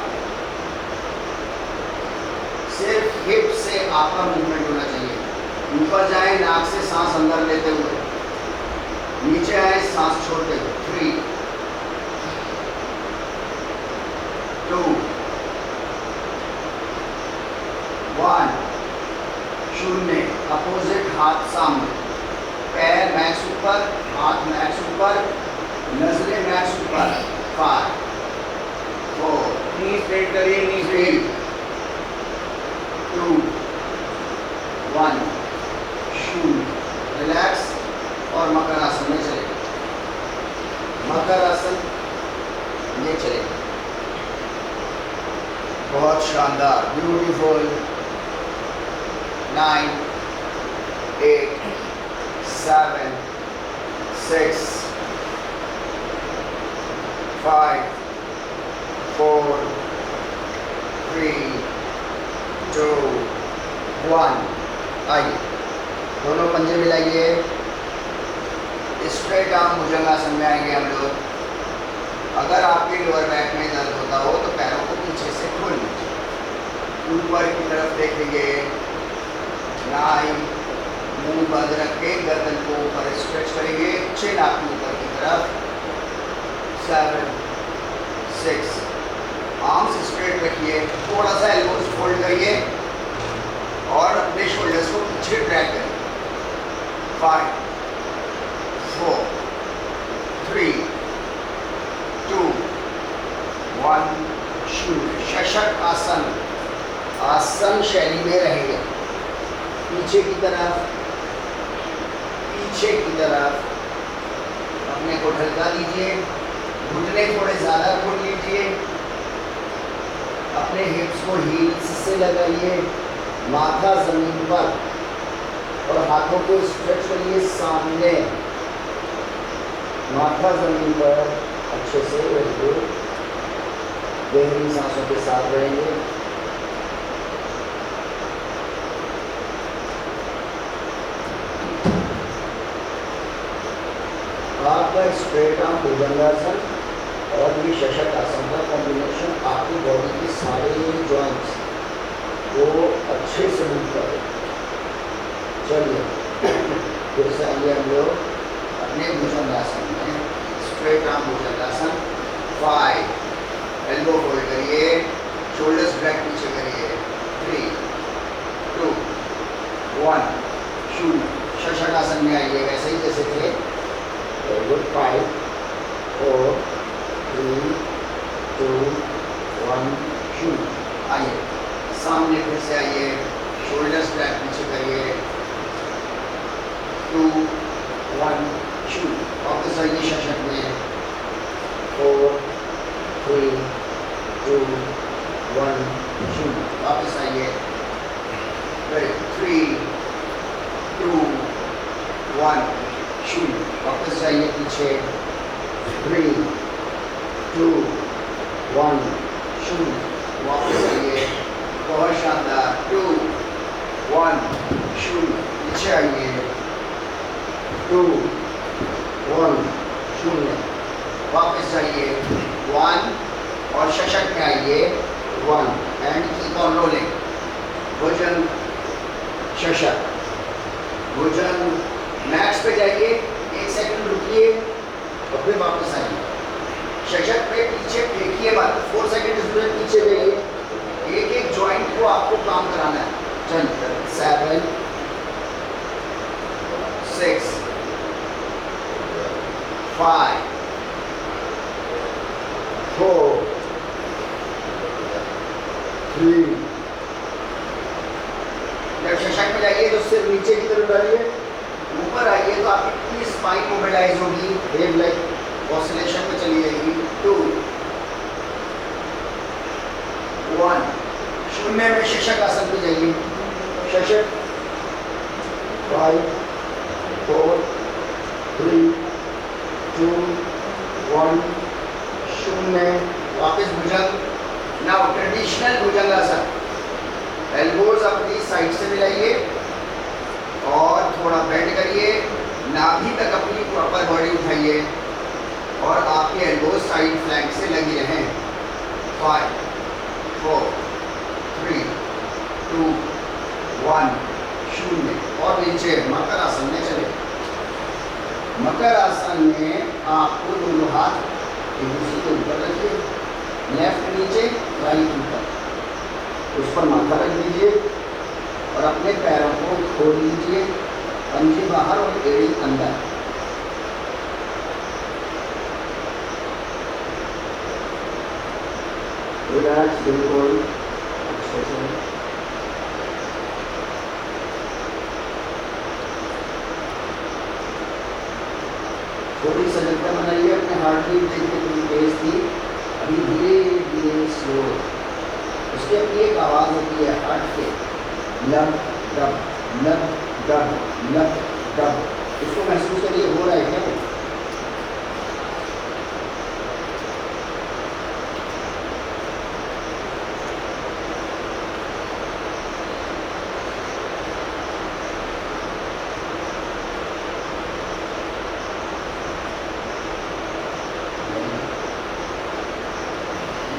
सिर्फ हिप से आपका मूवमेंट होना चाहिए। ऊपर जाए नाक से सांस अंदर लेते हुए, नीचे आए सांस छोड़ते हुए। 3 2 1 शून्य। अपोजिट हाथ सामने, पैर मैक्स ऊपर, हाथ मैक्स ऊपर, नजरें मैक्स ऊपर। 5 4 नी स्ट्रेट करिए, नी स्ट्रेट। 2 1 शून्य। रिलैक्स और मकर आसन में चले, मकर आसन में चले। बहुत शानदार, ब्यूटीफुल। 9 8 7 6 5 4 3 2 1। आइए, दोनों पंजे मिलाइए। स्ट्रेट आर्म भुजंगासन में आएंगे हम लोग। अगर आपके लोअर बैक में दर्द होता हो तो पैरों को पीछे से खोल लीजिए, ऊपर की तरफ देखेंगे, नाई मुंह बंद रख के गर्दन को ऊपर स्ट्रेच करेंगे, चिन आपकी ऊपर की तरफ। 7 6, आर्म्स स्ट्रेट रखिए, थोड़ा सा एल्बोज फोल्ड करिए और अपने शोल्डर्स को पीछे ड्रैग करिए। 5 4 3 2 1। शुरू। शशक आसन, आसन शैली में रहेंगे। पीछे की तरफ, पीछे की तरफ अपने को ढलका दीजिए, घुटने थोड़े ज़्यादा खोल लीजिए, अपने हिप्स को हील्स से लगाइए, माथा ज़मीन पर और हाथों को स्ट्रेच करिए सामने, माथा ज़मीन पर अच्छे से रहेंगे, गहरी सांसों के साथ रहेंगे। आपका स्ट्रेट आर्म भुजंगासन और ये शशक आसन का कॉम्बिनेशन आपकी बॉडी के सारे जॉइंट्स को अच्छे से मूव करे। चलिए फिर से आइए हम लोग अपने भुजंगासन में। स्ट्रेट आर्म भुजंगासन। 5, एल्बो फोल्ड करिए, शोल्डर्स ड्रैग पीछे करिए। 3 2 1। शुरू। शशक आसन में आइए, वैसे ही जैसे थे। गुड। 5 4 3 2 1। शुरू। आइए, सामने फिर से आइए, शोल्डर्स ड्रैग पीछे करिए। 2 1। शुरू। वापस आइए शशक में। 4 3 2 1। शुरू। वापस आइए। 3 2 1। शुरू। वापस जाइए पीछे। 3 2 1। शुरू। वापस आइए। बहुत शानदार। 2 1। शुरू। पीछे आइए। 2 1। शून्य। वापस जाइए। 1 और शशक में आइए। 1 एंड कीप ऑन रोलिंग। भुजंग शशक। भुजंग मैक्स पे जाइए, 1 सेकंड रुकिए और फिर वापस आइए। शशक पे पीछे फेंकिए मत, 4 सेकंड इसमें पीछे जाइए। एक एक जॉइंट को आपको काम कराना है। चलिए 7 6 5 4 3। जब शशक में जाइए तो सिर्फ नीचे की तरफ डालिए, ऊपर आइए तो आपकी पूरी स्पाइन मोबिलाइज होगी, वेव लाइक ऑसिलेशन में चली जाएगी। 2 1। शून्य में शशक आसन पे जाइए। शशक। 5 4 3 2 1। शून्य। वापस भुजंग। नाउ ट्रेडिशनल भुजंगासन। एल्बोज अपनी साइड से मिलाइए और थोड़ा बेंड करिए, नाभि तक अपनी प्रॉपर बॉडी उठाइए और आपके एल्बोज साइड फ्लैंक से लगी रहें। 5 4 3 2 1। शून्य। और नीचे मकर आसन में चले। मकर आसन में आपको दोनों हाथ एक दूसरे के ऊपर रखिए, लेफ्ट नीचे राइट ऊपर, उस पर माथा रख दीजिए और अपने पैरों को खोल लीजिए, पंजे बाहर और एड़ी अंदर। रिलैक्स बिल्कुल अच्छे से। थोड़ी सजगता बनाइए, अपने हार्ट बीट देखिए थोड़ी तेज थी, अभी धीरे धीरे स्लो। उसकी अपनी एक आवाज़ होती है हार्ट के, लब डब लब डब लब डब। इसको महसूस करिए, हो रहा है क्या?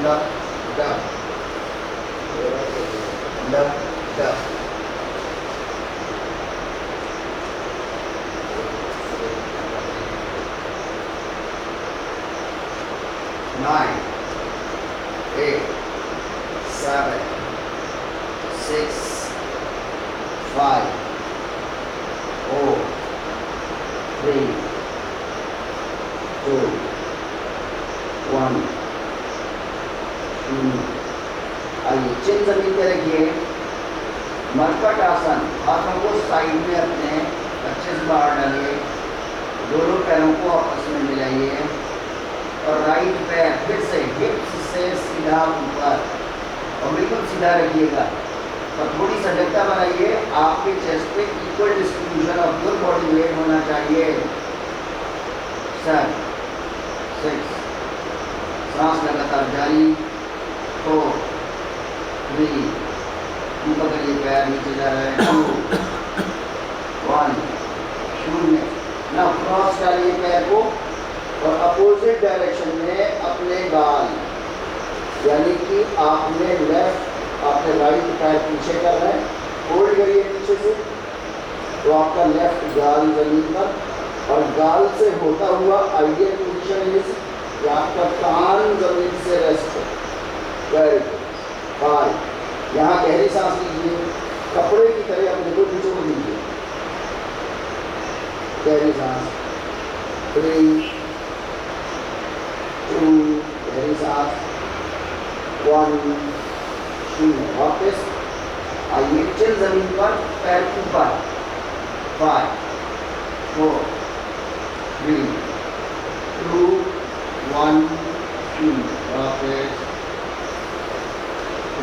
Nine, 8, 7, 6, 5, 4, 3, 2, 1। आइए चिन जमीन पे रखिए। मरकट आसन, हाथों को साइड में अपने अच्छे से बाहर डालिए, दोनों पैरों को आपस में मिलाइए और राइट पैर फिर से हिप्स से सीधा ऊपर और बिल्कुल सीधा रखिएगा और थोड़ी सजगता बनाइए। आपके चेस्ट पे equal distribution of your body weight होना चाहिए। 7, 6, सांस लगातार जारी। 4, 3, ऊपर करिए, पैर नीचे जा रहा है। 2, 1, 0। ना क्रॉस डालिए पैर को और अपोजिट डायरेक्शन में अपने गाल, यानी कि आपने राइट पैर पीछे कर रहे हैं, होल्ड करिए पीछे से, तो आपका लेफ्ट गाल जमीन पर और गाल से होता हुआ आइडियल पोजीशन इज कि आपका कान जमीन से रेस्ट है। Very good. 5, यहाँ गहरी सांस लीजिए, कपड़े की तरह अपने को निचोड़ दीजिए, गहरी सांस। 3, 2, गहरी सांस। 1, 0। वापस आइए, चिन जमीन पर, पैर ऊपर। 5, 4, 3, 2, 1, 0। वापस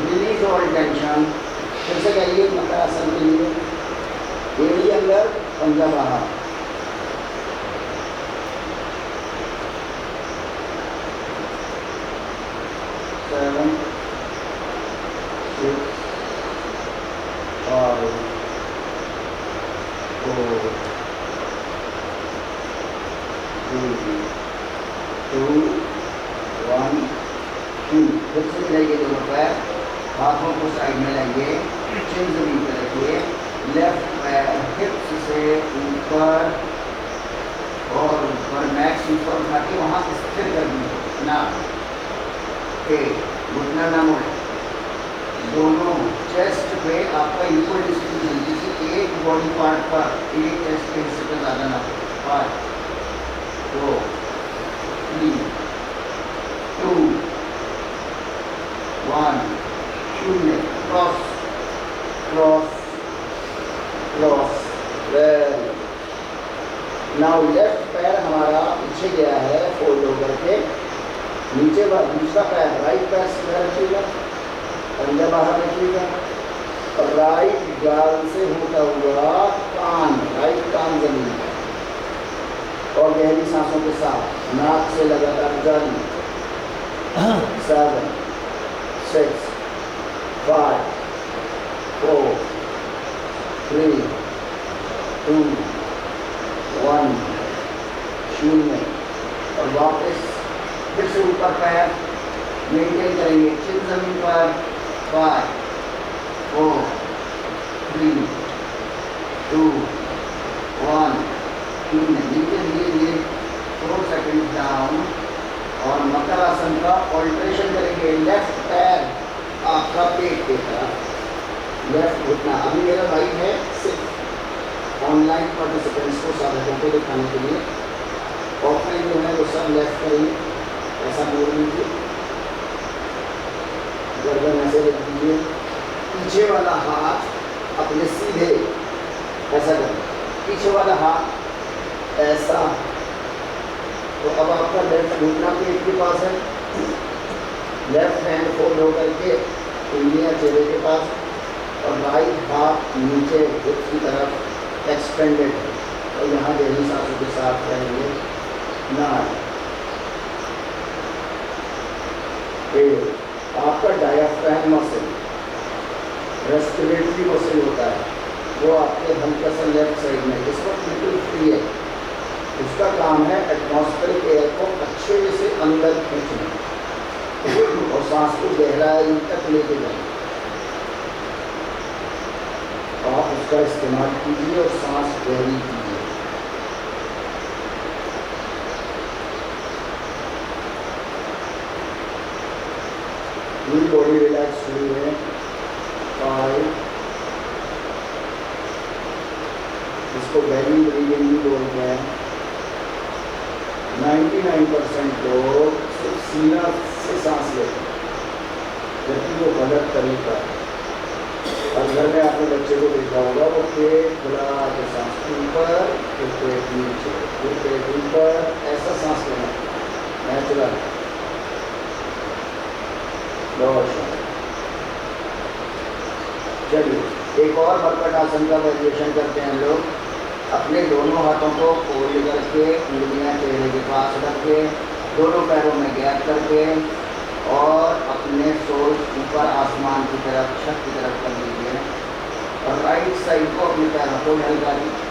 रिलीज ऑल टेंशन। फिर से करिए मकरासन के लिए, एड़ी अंदर, पंजा बाहर। 7, 6, 5, 4, 3, 2, 1। फिर से मिलाइए दोनों पैर, हाथों को साइड में लाइए, चिन जमीन पर रखिए, लेफ्ट पैर हिप्स से ऊपर और ऊपर, मैक्स ऊपर उठा के वहाँ स्थिर कर दीजिए ना। घुटना ना मोड़े, दोनों चेस्ट पे आपका इक्वल डिस्ट्रीब्यूशन, किसी एक बॉडी पार्ट पर एक चेस्ट के हिस्से पर ज़्यादा ना हो। 5, 4, 3, 2, 1, 0। Cross cross cross. Now left पैर हमारा पीछे गया है, फोल्ड होकर के नीचे दूसरा पैर, राइट पैर सीधा रखिएगा, पंजा बाहर रखिएगा और राइट गाल से होता हुआ कान, राइट कान जमीन पर और गहरी सांसों के साथ नाक से लगातार जारी। 7, 6, 5, 4, 3, 2, 1, 0। और वापस फिर से ऊपर पैर मेंटेन करेंगे, चिन जमीन पर। 5, 4, 3, 2, 1, 0। नीचे धीरे धीरे 4 सेकंड डाउन और मकर आसन का ऑल्ट्रेशन करेंगे। लेफ्ट पैर आपका पेट के तरफ, लेफ्ट घुटना। अभी मेरा भाई है सिर्फ ऑनलाइन पार्टिसिपेंट्स को, साधकों को दिखाने के लिए। ऑफलाइन जो है वो सब लेफ्ट करेंगे, ऐसा बोल दीजिए, गर्दन ऐसे रख दीजिए, पीछे वाला हाथ अपने सीधे ऐसा करें, पीछे वाला हाथ ऐसा। तो अब आपका लेफ्ट घुटना पेट के पास है, लेफ्ट हैंड फोल्ड होकर के उंगलियां चेहरे के पास और राइट हाथ नीचे हिप्स की तरफ एक्सटेंडेड है। और यहाँ गहरी सांसों के साथ करेंगे। 9, 8। आपका डायाफ्राम मसल, रेस्पिरेटरी मसल होता है, वो आपके हल्का सा लेफ्ट साइड में इस वक्त बिल्कुल फ्री है। उसका काम है एटमॉस्फेरिक एयर को अच्छे से अंदर खींचना और सांस को गहराई तक लेके जाएं। आप उसका इस्तेमाल कीजिए और सांस गहरी कीजिए। पूरी बॉडी रिलैक्स हुई है। 5, इसको बैली ब्रीदिंग भी बोलते हैं। 99% लोग सिर्फ सीना से सांस लेते हैं, जबकि वो गलत तरीका है। और घर में आपने बच्चे को देखा होगा, वो पेट खुला के सांस ऊपर, फिर पेट नीचे, फिर पेट ऊपर, ऐसा सांस लेना नेचुरल। चलिए एक और मरकट आसन का वेरिएशन करते हैं हम लोग। अपने दोनों हाथों को फोल्ड करके, उंगलियां चेहरे के पास रख के, दोनों पैरों में गैप करके और अपने सोल्स ऊपर आसमान की तरफ, छत की तरफ कर लीजिए और राइट साइड को अपने पैरों को ढलका दीजिए।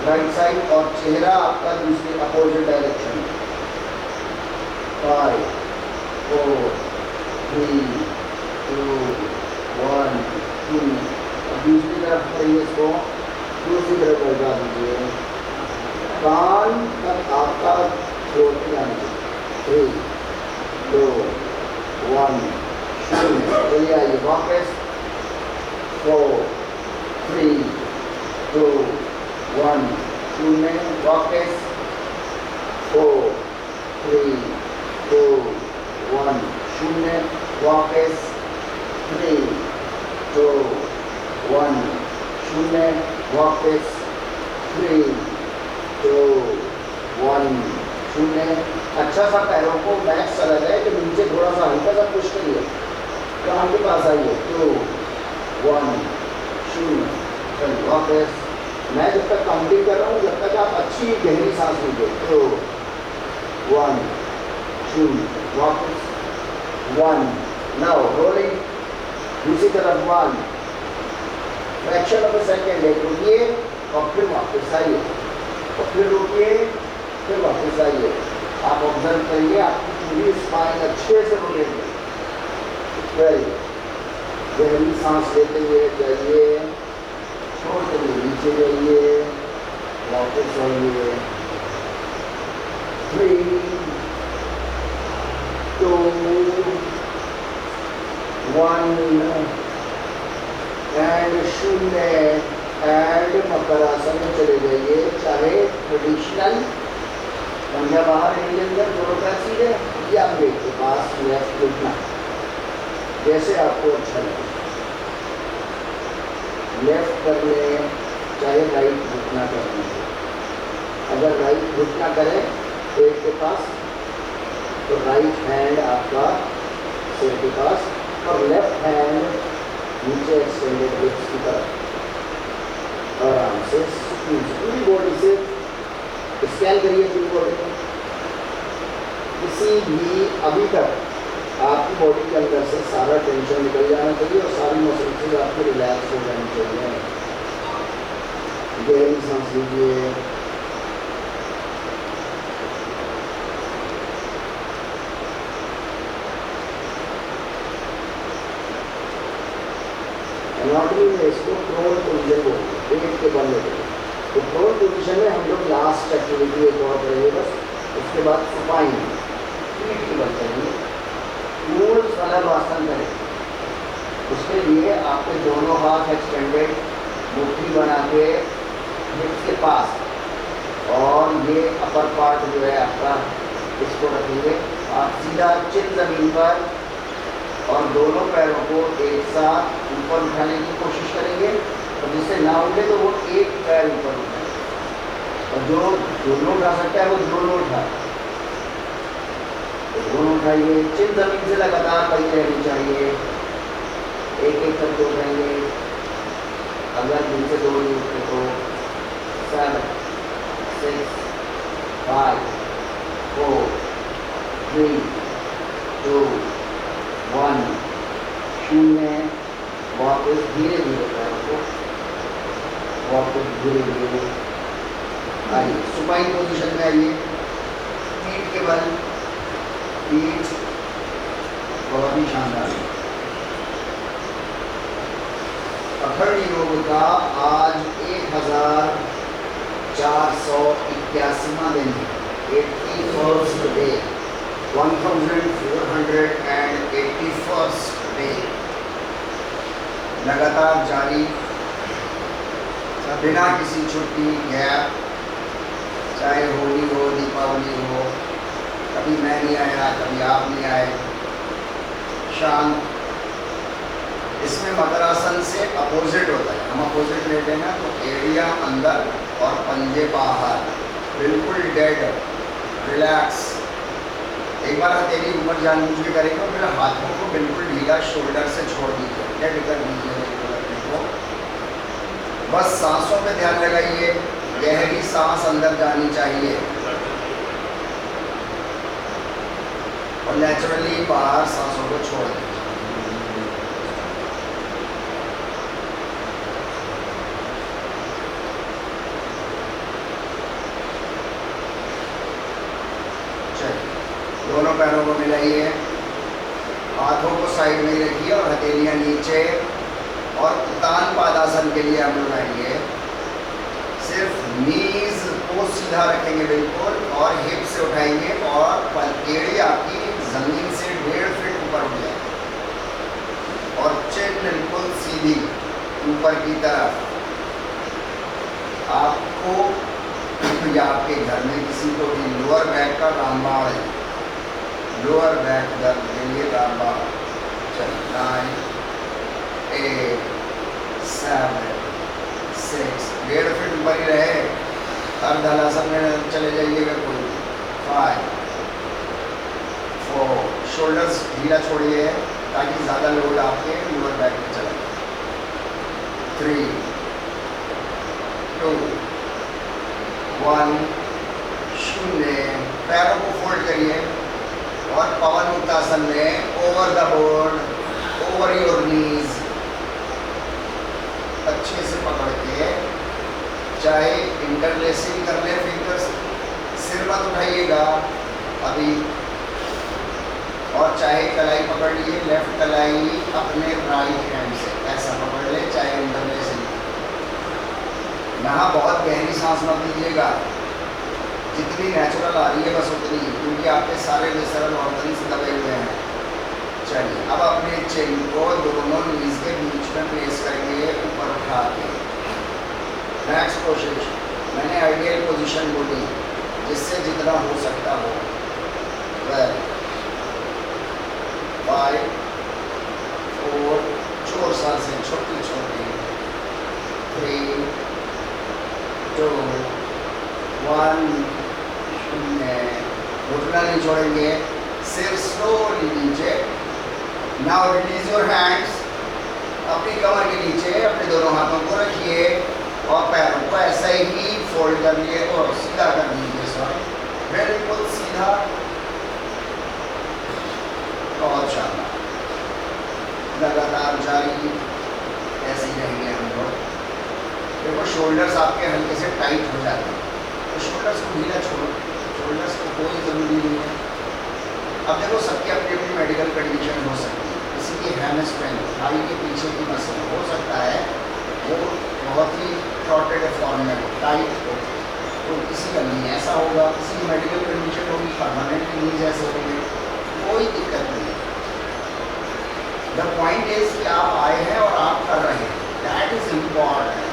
राइट साइड और चेहरा आपका दूसरी अपोजिट डायरेक्शन। 5, 4, 3, 2, 1, 2। और दूसरी तरफ करिए, इसको दूसरी तरफ लगा दीजिए। कान तक आपका थ्रोट जाना। 3, 2, 1, शून्य। चलिए आइए वापस। 4, 3, 2, 1, शून्य। वापस 4, 3, 2, 1, शून्य। वापस 3, 2, 1, शून्य। वापस 3, 2, 1, शून्य। अच्छा सा पैरों को बैक सा लगाए कि नीचे थोड़ा सा हल्का सा पुश करिए, कान के पास आइए। 2, 1, शून्य। चलिए वापस। मैं जब तक काउंटिंग कर रहा हूँ, जब तक आप अच्छी गहरी सांस लीजिए। 2, 1, शून्य। वापस 1। नाउ रोलिंग दूसरी तरफ 1, फ्रैक्शन ऑफ अ सेकेंड। एक रुकिए और फिर वापस आइए, और फिर रुकिए, फिर वापस आइए। आप ऑब्जर्व करिए, आपकी पूरी स्पाइन अच्छे से रोलेगी। गहरी सांस लेते हुए जाइए, छोड़ते हुए नीचे जाइए, वापस आइए। 3, 2, 1 एंड शून्य। एंड मकर आसन में चले जाइए, चाहे ट्रेडिशनल पंजा बाहर इंडियन अंदर, दोनों पैर सीधे या पेट के पास लेफ्ट घुटना, जैसे आपको अच्छा लगे। लेफ्ट कर लें, चाहे राइट घुटना कर लें। अगर राइट घुटना करें पेट के पास, तो राइट हैंड आपका सिर के पास और लेफ्ट हैंड नीचे एक्सटेंडेड हिप्स की तरफ। आराम से पूरी बॉडी से स्कैन करिए पूरी बॉडी को। किसी भी अभी तक आपकी बॉडी के अंदर से सारा टेंशन निकल जाना चाहिए और सारी मसल्स आपको रिलैक्स हो जानी चाहिए। गहरी सांस लीजिए। एनाटॉमी में इसको प्रोन पोजीशन बोलते हैं, पेट के बल लेते हैं। तो प्रोन पोजीशन में हम लोग लास्ट एक्टिविटी एक और करेंगे बस, उसके बाद सुपाइन पीठ की बल करेंगे, मूल सलभासन करें। उसके लिए आपके दोनों हाथ एक्सटेंडेड, मुट्ठी बना के हिप्स के पास, और ये अपर पार्ट जो है आपका, इसको रखेंगे। आप सीधा चिन जमीन पर और दोनों पैरों को एक साथ ऊपर उठाने की कोशिश करेंगे, और जिससे ना उठे तो वो एक पैर ऊपर उठाए, और जो दोनों उठा सकता है वो दोनों उठाए। तो दोनों उठाइए, चिन जमीन से लगातार बनी रहनी चाहिए। एक एक करके उठाएंगे। अगर दिन से दो नहीं उठते तो 7, 6, 5, 4, 3, 2, 1, शून्य। वापस धीरे धीरे पैरों को, वापस धीरे धीरे आइए सुपाइन पोजीशन में आइए। पीठ के बल, पीठ बहुत ही शानदार। अखंड योग का आज 1481वां दिन है, 81st डे, 1481st डे, लगातार जारी, बिना किसी छुट्टी गैप, चाहे होली हो, दीपावली हो, कभी मैं नहीं आया, कभी आप नहीं आए, शांत। इसमें मकरासन से अपोजिट होता है, हम अपोजिट लेते हैं ना, तो एरिया अंदर और पंजे बाहर, बिल्कुल डेड, रिलैक्स। एक बार हथेली ऊपर जानबूझ के करेंगे और फिर हाथों को बिल्कुल ढीला शोल्डर से छोड़ दीजिए, डेड कर दीजिए को। बस सांसों पे ध्यान लगाइए, गहरी सांस अंदर जानी चाहिए और नेचुरली बाहर सांसों को छोड़ दीजिए। दोनों पैरों को मिलाइए, हाथों को साइड में रखिए और हथेलियां नीचे, और उत्तान पादासन के लिए हम लोग आएंगे। सिर्फ नीज को सीधा रखेंगे बिल्कुल, और हिप से उठाएंगे और एड़ी आपकी जमीन से 1.5 फीट ऊपर उठ जाए, और चिन बिल्कुल सीधी ऊपर की तरफ। आपको या आपके घर में किसी को भी लोअर बैक का रामबाण है, लोअर बैक दर्द के लिए रामबाण। चलिए 9 8 7 6, 1.5 फीट ऊपर ही रहे, अर्धहलासन में चले जाइएगा कोई। 5 4, शोल्डर्स ढीला छोड़िए ताकि ज़्यादा लोड आपके लोअर बैक में चले। 3 2 1, शून्य। पैरों को फोल्ड करिए और पवन मुक्तासन में over the board, over your knees, अच्छे से पकड़ के, चाहे इंटरलेसिंग कर ले फिंगर्स, सिर मत उठाइएगा अभी, और चाहे कलाई पकड़ लिए, लेफ्ट कलाई अपने राइट हैंड से ऐसा पकड़ ले, चाहे इंटरलेसिंग। यहाँ बहुत गहरी सांस मत लीजिएगा, जितनी नेचुरल आ रही है बस उतनी, क्योंकि आपके सारे विसरल ऑर्गन्स दबे हुए हैं। चलिए अब अपने चिन को दोनों नीज के बीच में प्लेस करेंगे, ऊपर उठा के। नेक्स्ट कोशिश, मैंने आइडियल पोजीशन बोली, जिससे जितना हो सकता हो। 5 4, जोर सांस से छोटी छोटी। 3 2 1, शून्य। घुटना नहीं छोड़ेंगे, सिर स्लोली नीचे। नाउ रिलीज योर हैंड्स, अपनी कमर के नीचे अपने दोनों हाथों को रखिए और पैरों को ऐसा ही फोल्ड कर लिए और सीधा कर दीजिए। सॉरी, बिल्कुल सीधा, बहुत शानदार। लगातार जारी, ऐसे ही रहेंगे हम लोग। देखो शोल्डर्स आपके हल्के से टाइट हो जाते हैं, तो शोल्डर्स को ढीला छोड़ो, शोल्डर्स को कोई ज़रूरी नहीं है। अब देखो सबकी अपनी अपनी मेडिकल कंडीशन हो सकती है, किसी की हैमस्ट्रिंग, थाई के पीछे की मसल हो सकता है वो बहुत ही शॉर्टेड फॉर्म में टाइट हो, तो किसी का नहीं ऐसा होगा, किसी की मेडिकल कंडीशन होगी परमानेंट नीज ऐसे होंगे, कोई दिक्कत नहीं है। द पॉइंट इज कि आप आए हैं और आप कर रहे हैं, दैट इज इम्पॉर्टेंट।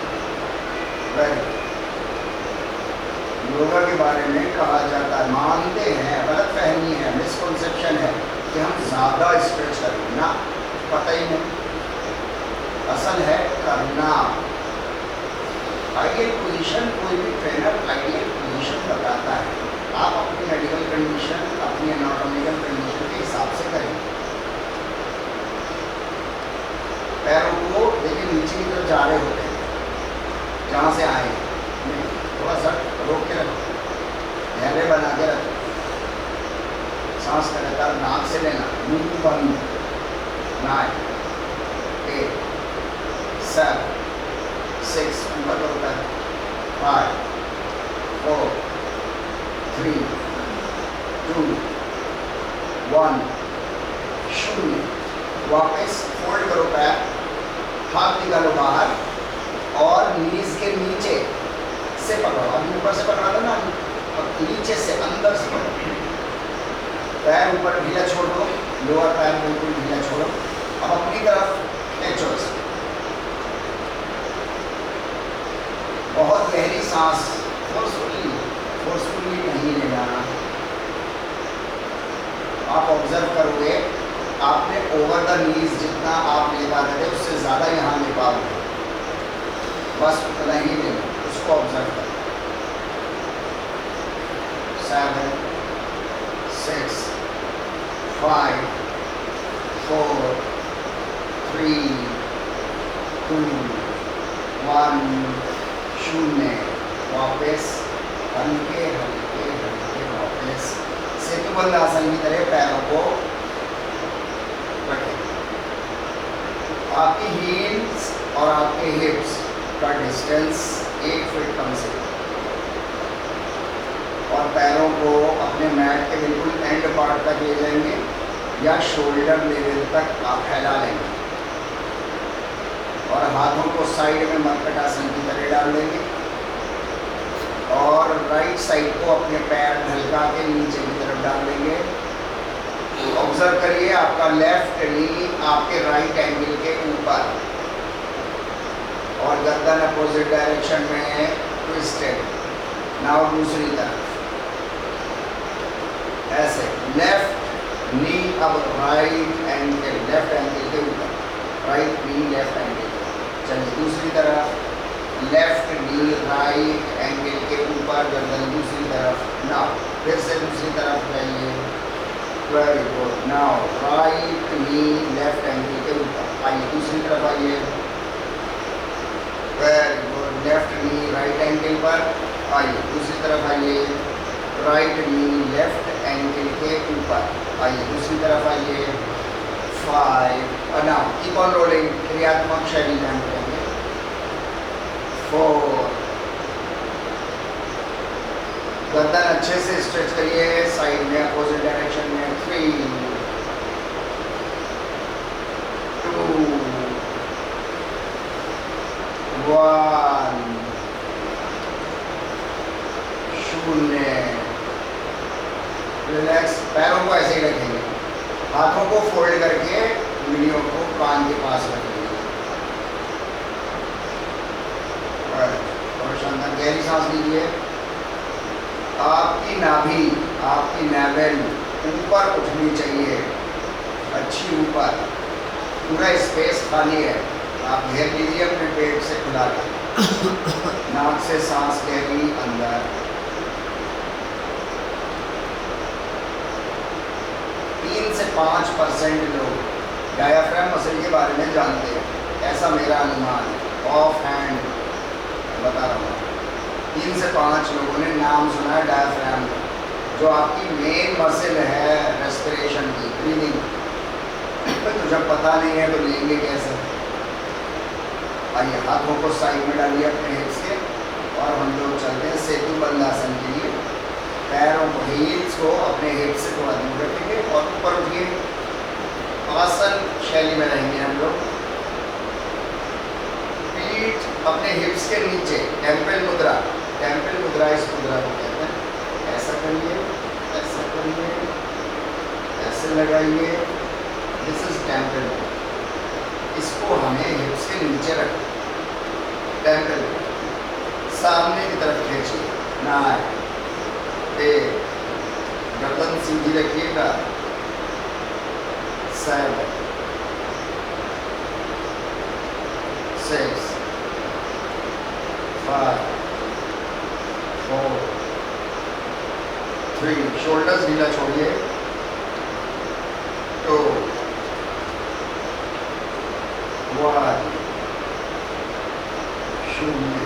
योगा के बारे में कहा जाता है, मानते हैं, गलत फहमी है, मिसकॉन्सेप्शन है कि हम ज़्यादा स्ट्रेच करें ना, पता ही नहीं, असल है करना। आइडियल पोजीशन, कोई भी ट्रेनर आइडियल पोजीशन बताता है, आप अपनी मेडिकल कंडीशन, अपनी एनाटॉमिकल कंडीशन के हिसाब से करें। पैरों को देखिए नीचे की तरफ जा रहे होते हैं, जहाँ से आए थोड़ा सा रोक के रखो, गहरे बना के रखो, सांस लगातार नाक से लेना, मुंह बंद। 9 8 7 6, ऊपर होता है। 5 4 3 2 1, शून्य। वापस फोल्ड करो पैर, हाथ निकालो बाहर और नीज के नीचे से पकड़ो। अभी ऊपर से पकड़ा था ना, अब नीचे से अंदर से पकड़ो। पैर ऊपर ढीला छोड़ दो, लोअर पैर बिल्कुल ढीला छोड़ो। अब अपनी तरफ खींचो इसे। बहुत गहरी सांस, फोर्सफुली नहीं लेना। आप ऑब्जर्व करोगे आपने ओवर द नीज जितना आप ले पा रहे थे उससे ज़्यादा यहाँ ले पाओगे, बस उतना ही लेना, उसको ऑब्जर्व करो। 7 6 5 4 3 2 1 शून्य। वापस हल्के हल्के हल्के वापस सेतुबंद आसन की तरह पैरों को रखें। आपकी हील्स और आपके हिप्स का डिस्टेंस 1 फीट कम से कम, और पैरों को अपने मैट के बिल्कुल एंड पार्ट तक ले जाएंगे या शोल्डर लेवल तक आप फैला लेंगे, और हाथों को साइड में मरकटासन की तरह डाल देंगे, और राइट साइड को अपने पैर ढलका के नीचे की तरफ डाल देंगे। ऑब्जर्व करिए आपका लेफ्ट नी आपके राइट एंगल के ऊपर, और गर्दन अपोजिट डायरेक्शन में है ट्विस्टेड। नाउ दूसरी तरफ ऐसे, लेफ्ट नी अब राइट एंगल, लेफ्ट एंगल के ऊपर, राइट नी लेफ्ट एंगल। चलिए दूसरी तरफ, लेफ्ट नी राइट एंगल के ऊपर, गर्दन दूसरी तरफ। नाउ फिर से दूसरी तरफ जाइए, very good. Now right knee left angle के ऊपर, आइए दूसरी तरफ आइए, वेरी गुड। लेफ्ट नी राइट एंगल पर, आइए दूसरी तरफ आइए, राइट नी लेफ्ट एंगल के ऊपर, आइए दूसरी तरफ आइए। 5 नाउ कीप ऑन रोलिंग, क्रियात्मक शैली में हम करेंगे। 4 गर्दन अच्छे से स्ट्रेच करिए साइड में अपोजिट डायरेक्शन में। 3 2 1 शून्य। रिलैक्स, पैरों को ऐसे ही रखेंगे, हाथों को फोल्ड करके उंगलियों को कान के पास रखेंगे। और शानदार गहरी सांस लीजिए। आपकी नाभि, आपकी नाभि ऊपर उठनी चाहिए, अच्छी ऊपर, पूरा स्पेस खाली है। आप घेर लीजिए अपने पेट से खुला कर, नाक से सांस गहरी अंदर। 3 से 5% लोग डायाफ्राम मसल के बारे में जानते हैं, ऐसा मेरा अनुमान है, ऑफ हैंड बता रहा हूँ। 3 से 5 लोगों ने नाम सुना है डायाफ्राम का, जो आपकी मेन मसल है रेस्पिरेशन की, ब्रीदिंग। तो जब पता नहीं है तो लेंगे कैसे? आइए हाथों को साइड में डालिए अपने हिप्स के, और हम लोग चलते हैं सेतुबंद आसन के लिए। पैरों को, हील्स को अपने हिप्स से थोड़ा दूर रखेंगे और ऊपर उठिए। आसन शैली में रहेंगे हम लोग। पीठ अपने हिप्स के नीचे, टेम्पल मुद्रा, टेम्पल मुद्रा इस मुद्रा को कहते हैं। ऐसा करिए, ऐसा करिए, ऐसे लगाइए, दिस इज टेम्पल मुद्रा। इसको हमें हिप्स के नीचे रखें, टेम्पल सामने की तरफ खींचिए, 9 8 गर्दन सीधी रखिएगा, 7 6 5 4 3 शोल्डर्स ढीला छोड़िए, 2 1 शून्य।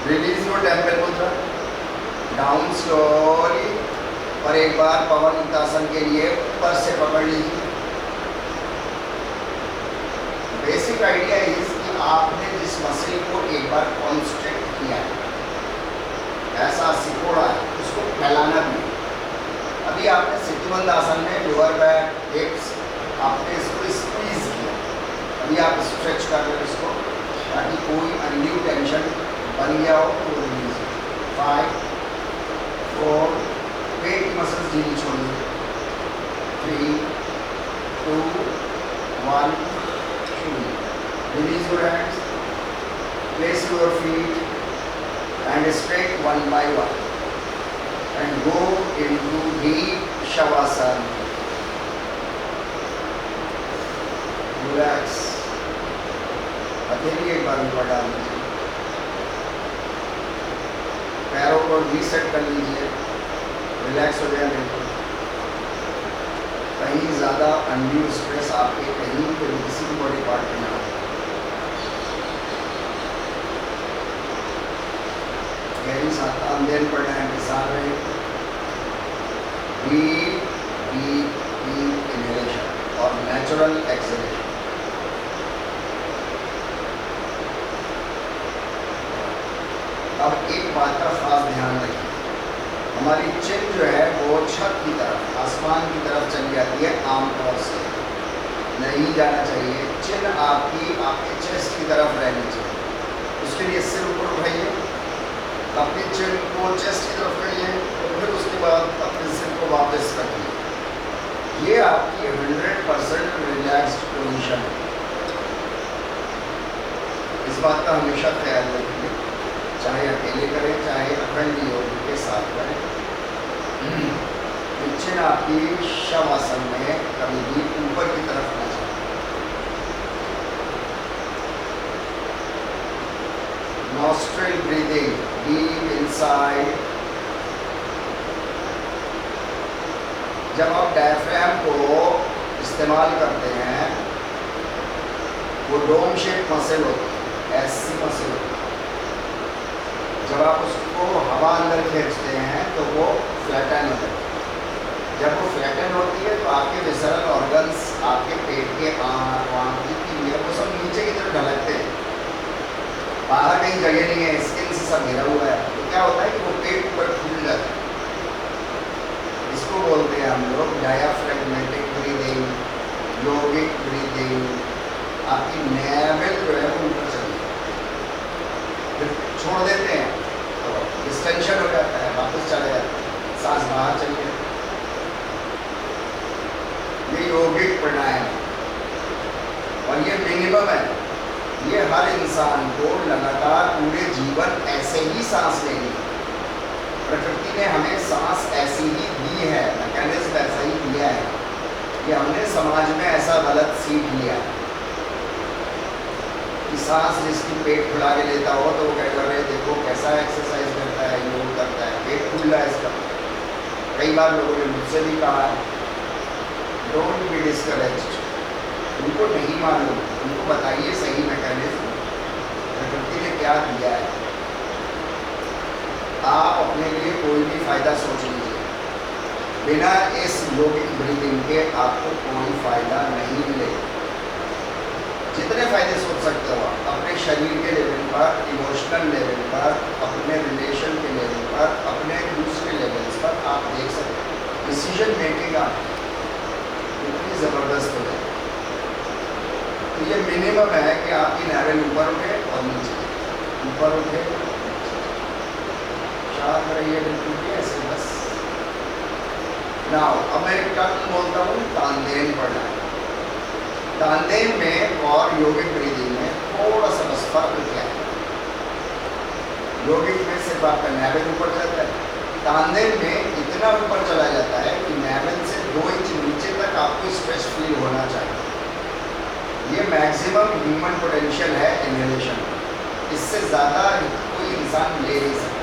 रिलीज योर टेम्पल मुद्रा, डाउन स्लोली, और एक बार पवन मुक्तासन के लिए ऊपर से पकड़ लीजिए। बेसिक आइडिया इज कि आपने जिस मसल को एक बार कॉन्स्ट्रिक्ट किया है, ऐसा सिकोड़ा है, उसको फैलाना भी। अभी आपने सेतुबंद आसन में लोअर बैक, हिप्स आपने इसको स्क्वीज किया, अभी आप स्ट्रेच कर रहे हो इसको ताकि कोई अनड्यू टेंशन बन गया हो तो वो रिलीज हो। 5 4 पेट की मसल्स ढीली छोड़िए। 3 2 1 शुरू। Release your hands, place your feet and straight one by one and go into deep shavasana. Relax. हथेली एक बार ऊपर डाल लीजिए, पैरों को रीसेट कर लीजिए, रिलैक्स हो जाए बिल्कुल। कहीं ज़्यादा अनड्यू स्ट्रेस आपके कहीं पे भी किसी भी बॉडी पार्ट में ना हो। गहरी सांस अंदर पड़ना है कि सांस रहे। डीप डीप डीप इनहेलेशन और नेचुरल एक्सहेलेशन। अब एक बात का खास ध्यान रखिए, हमारी चिन जो है वो छत की तरफ, आसमान की तरफ चली जाती है आमतौर से, नहीं जाना चाहिए। चिन आपकी आपके चेस्ट की तरफ रहनी चाहिए। उसके लिए सिर ऊपर उठाइए, अपनी चिन को चेस्ट की तरफ करिए और फिर उसके बाद अपने सिर को वापस रखिए। ये आपकी 100% रिलैक्स्ड पोजीशन है। इस बात का हमेशा ख्याल रखिए, चाहे अकेले करें चाहे अखंड योग के साथ करें। चिन आपकी शवासन में कभी भी ऊपर की तरफ न जाए। Nostril breathing deep inside. जब आप डायफ्राम को इस्तेमाल करते हैं, वो डोम शेप मसल होती है, ऐसी मसल होती है। जब आप उसको हवा अंदर खींचते हैं तो वो फ्लैटन होती है। जब वो फ्लैटन होती है तो आपके विसरल ऑर्गन्स, आपके पेट के आँख वाँख की वो सब नीचे की तरफ ढलकते हैं, बाहर कहीं जगह नहीं है, स्किन से सब घिरा हुआ है। तो क्या होता है कि वो पेट ऊपर फूल जाता है। इसको बोलते हैं हम लोग डायाफ्रैग्मेटिक ब्रीदिंग, योगिक ब्रीदिंग। आपकी नेवल जो है वो ऊपर चली जाती है, फिर छोड़ देते हैं तो डिस्टेंशन हो जाता है, वापस चला जाता है, सांस बाहर चली जाती है। ये योगिक प्राणायाम और ये मिनिमम है। ये हर इंसान को लगातार पूरे जीवन ऐसे ही सांस लेनी है। प्रकृति ने हमें सांस ऐसी ही दी है, मैकेनिज्म ऐसा ही दिया है कि हमने समाज में ऐसा गलत सीख लिया कि सांस जिसकी पेट फुला के लेता हो तो वो कह कर रहे देखो कैसा एक्सरसाइज करता है, योग करता है, पेट फूल रहा है इसका। कई बार लोगों ने मुझसे भी कहा डोंट बी डिस्करेज्ड, उनको नहीं मालूम, उनको बताइए सही मैकेनिज्म प्रकृति ने क्या दिया है। आप अपने लिए कोई भी फायदा सोच लीजिए, बिना इस योगिक ब्रीदिंग के आपको कोई फायदा नहीं मिलेगा। जितने फायदे सोच सकते हो अपने शरीर के लेवल पर, इमोशनल लेवल पर, अपने रिलेशन के लेवल पर, अपने दूसरे लेवल्स पर आप देख सकते हो। डिसीजन मेकिंग आप इतनी ज़बरदस्त हो जाए। तो ये मिनिमम है कि आपकी नारल ऊपर उठे और नीचे, ऊपर उठे, शांत रहिए बिल्कुल भी ऐसे बस। नाउ अब मैं एक टर्म बोलता हूँ तानदेन पढ़ना है। तानदेन में और योगिक ब्रीदिंग में थोड़ा सा बस फर्क क्या है। योगिक में सिर्फ आपका नाभि ऊपर जाता है, तानदेन में इतना ऊपर चला जाता है कि नाभि से 2 इंच नीचे तक आपको स्ट्रेच फील होना चाहिए। ये मैक्सिमम ह्यूमन पोटेंशियल है इनहेलेशन, इससे ज़्यादा कोई इंसान ले नहीं सकता।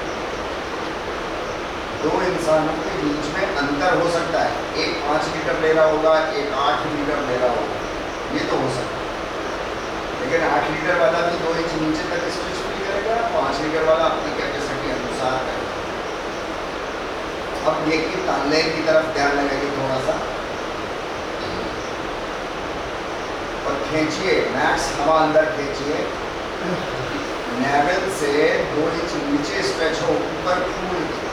2 इंसानों के बीच में अंतर हो सकता है, एक 5 लीटर ले रहा होगा, एक 8 लीटर ले रहा होगा, ये तो हो सकता है। लेकिन 8 लीटर वाला भी 2 इंच नीचे तक स्ट्रेच फील करेगा, 5 लीटर वाला अपनी कैपेसिटी अनुसार करेगा। अब देखिए तानदेन की तरफ ध्यान लगाइए थोड़ा सा और खींचिए, मैक्स हवा अंदर खींचिए, नेवल से 2 इंच नीचे स्ट्रेच हो, ऊपर फूल के,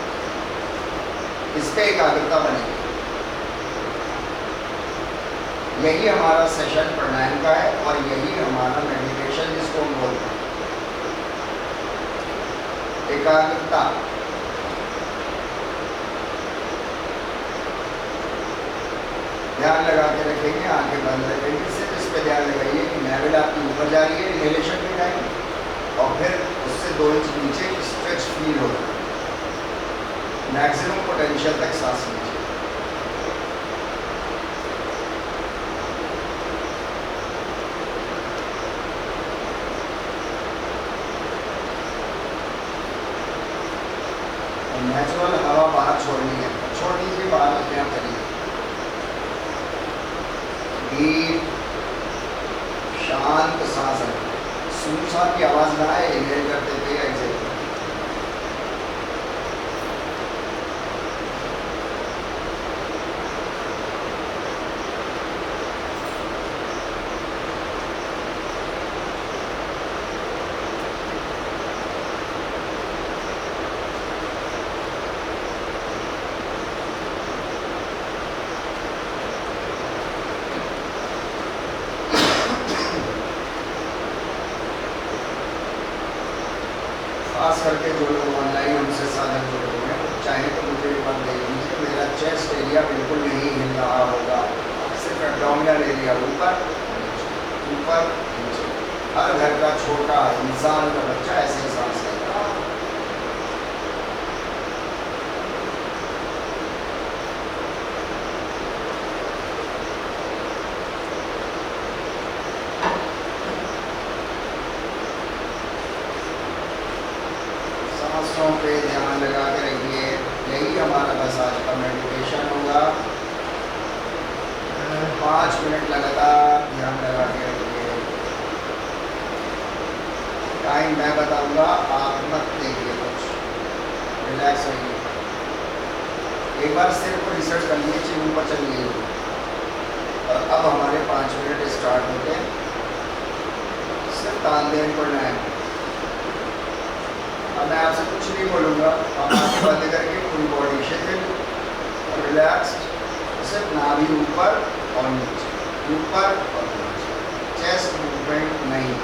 इस पे एकाग्रता बनेगी। यही हमारा सेशन प्राणायाम का है और यही हमारा मेडिटेशन जिसको हम बोलते हैं एकाग्रता। ध्यान लगा के रखेंगे, आंखें बंद रखेंगे, सिर्फ इस पे ध्यान लगाइए कि लेवल आपकी ऊपर जा रही है इनहेलेशन के टाइम और फिर उससे 2 इंच नीचे स्ट्रेच फील हो रहा है, मैक्सिमम पोटेंशियल तक सांस लीजिए। नेचुरल हवा बाहर छोड़नी है, छोड़ दीजिए बाहर, अपने आप चलिए। डीप शांत सांस है, सूसा की आवाज ना आए, इनहेल करते थे एक्सेल करते। खास करके जो लोग ऑनलाइन हमसे साधन जुड़े हुए हैं, चाहे तो मुझे एक बात दे दीजिए, मेरा चेस्ट एरिया बिल्कुल नहीं हिल रहा होगा, सिर्फ एब्डोमिनल एरिया ऊपर ऊपर नीचे। हर घर का छोटा इंसान का बच्चा ऐसे ही सांस लेता है। सांसों पे ध्यान लगा के रखिए, यही हमारा बस आज का मेडिटेशन होगा। 5 मिनट लगातार ध्यान लगा के रखिए। टाइम मैं बताऊंगा, आप मत देखिए, कुछ रिलैक्स रहिए। एक बार सिर को रिसर्च कर लीजिए, चिन ऊपर चलिए। और अब हमारे 5 मिनट स्टार्ट होते हैं। सिर्फ तानदेन प्राणायाम। अब मैं आपसे कुछ नहीं बोलूँगा, आप आंखें बंद करके पूरी बॉडी शिथिल और रिलैक्स्ड, सिर्फ नाभि ऊपर और नीचे, ऊपर और नीचे, चेस्ट मूवमेंट नहीं।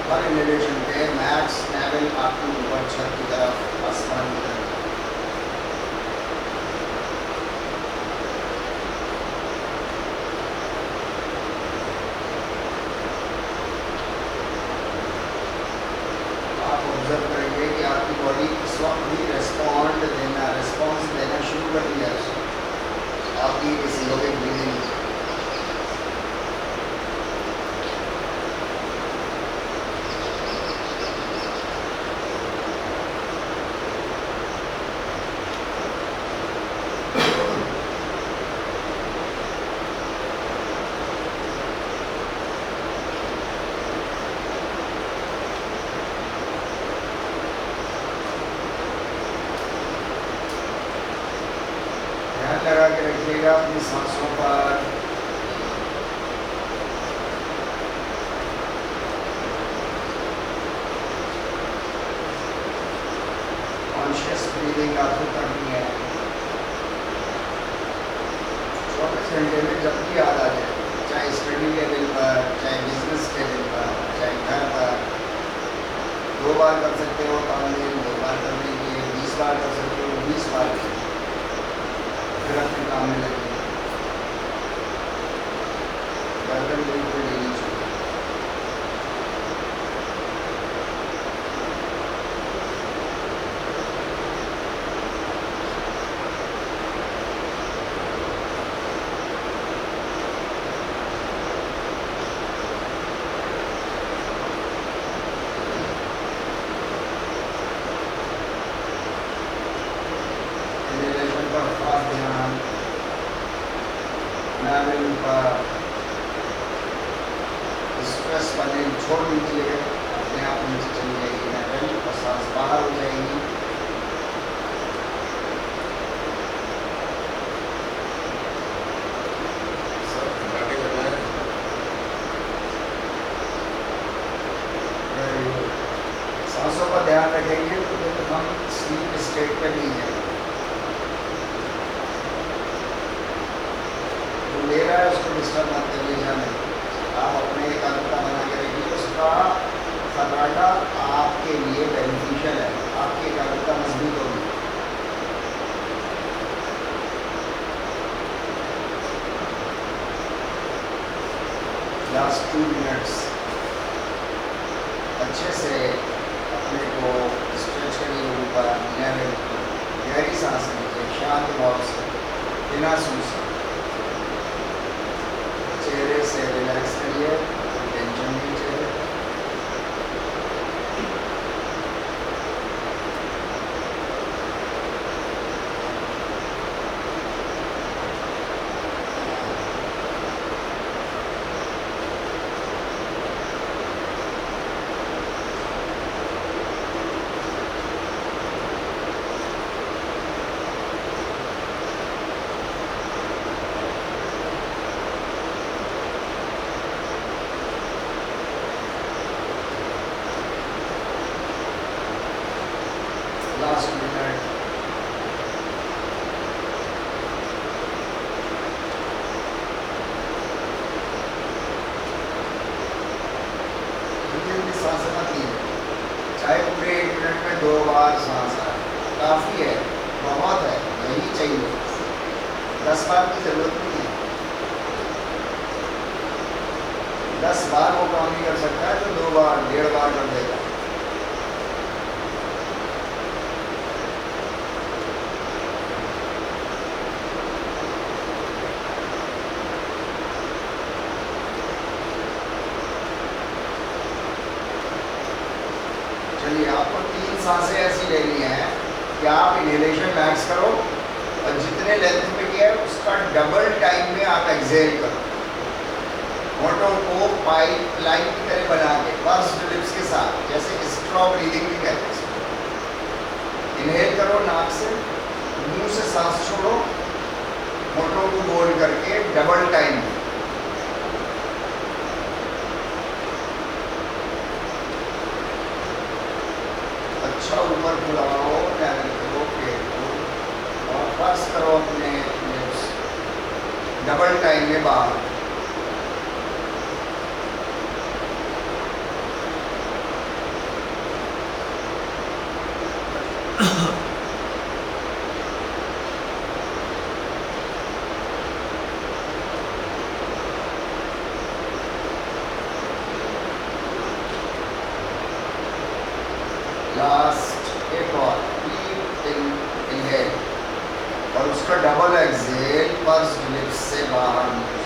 हर इनहेलेशन पे मैक्स लेवल आपको ऊपर छत की तरफ, आसमान की तरफ। आप ऑब्जर्व करेंगे कि आपकी बॉडी इस वक्त भी रिस्पॉन्स देना शुरू कर दिया है आपकी फिजियोलॉजिक ब्रीदिंग। लगा के रखिएगा अपनी सांसों पर। कॉन्शियस ब्रीदिंग आपको करनी है। 24 घंटे में जब भी याद आ जाए, चाहे स्टडी के दिन पर, चाहे बिजनेस के दिन पर, चाहे घर पर, 2 बार कर सकते हो तानदेन, 2 बार करने के लिए 20 बार कर सकते हो, 20 बार फिर अपने काम में लगे। बटन बिल्कुल नहीं छूए। इनहेलेशन पर खास ध्यान, नाभि पर स्ट्रेस बने छोड़ दीजिए, अपने आप नीचे चली जाएगी नाभि और सांस बाहर हो जाएगी। सांसों का ध्यान रखेंगे तो हम स्लीप स्टेट पे नहीं जाएंगे। जो ले रहा है उसको डिस्टर्ब मत करिए, जाने आप अपने एकाग्रता बना के रखिए। उसका खतरा आपके लिए बेनिफिशियल है, आपकी एकाग्रता मजबूत होगी। लास्ट 2 मिनट्स अच्छे से अपने को स्ट्रेच करिए, ऊपर गहरी सांस लीजिए, शांत भाव से, बिना सूझ। चेहरे से रिलैक्स करिए, टेंशन नहीं चेहरे। लास्ट मिनट, जल्दी सांस मत लीजिए, चाहे पूरे 1 मिनट में 2 बार सांस आए काफ़ी है, बहुत है, यही चाहिए। 10 बार की जरूरत नहीं है। 10 बार वो काम नहीं कर सकता है तो 2 बार 1.5 बार कर देगा। चलिए, आपको 3 सांसें ऐसी लेनी है कि आप इनहेलेशन मैक्स करो और जितने लेंथ में किया है उसका डबल टाइम में आप एक्सहेल करो। होठों को पाइप लाइन की तरह बना के पर्स्ड लिप्स के साथ, जैसे स्ट्रॉ ब्रीदिंग भी कहते हैं इसको। इनहेल करो नाक से, मुंह से सांस छोड़ो, होठों को गोल करके डबल टाइम में। अच्छा ऊपर फुलाओ नाभि को, पेट को, और पर्स करो अपने लिप्स डबल टाइम में बाहर। लास्ट एक और डीप इनहेल और उसका डबल एक्सहेल पर्स्ड लिप्स से बाहर निकल।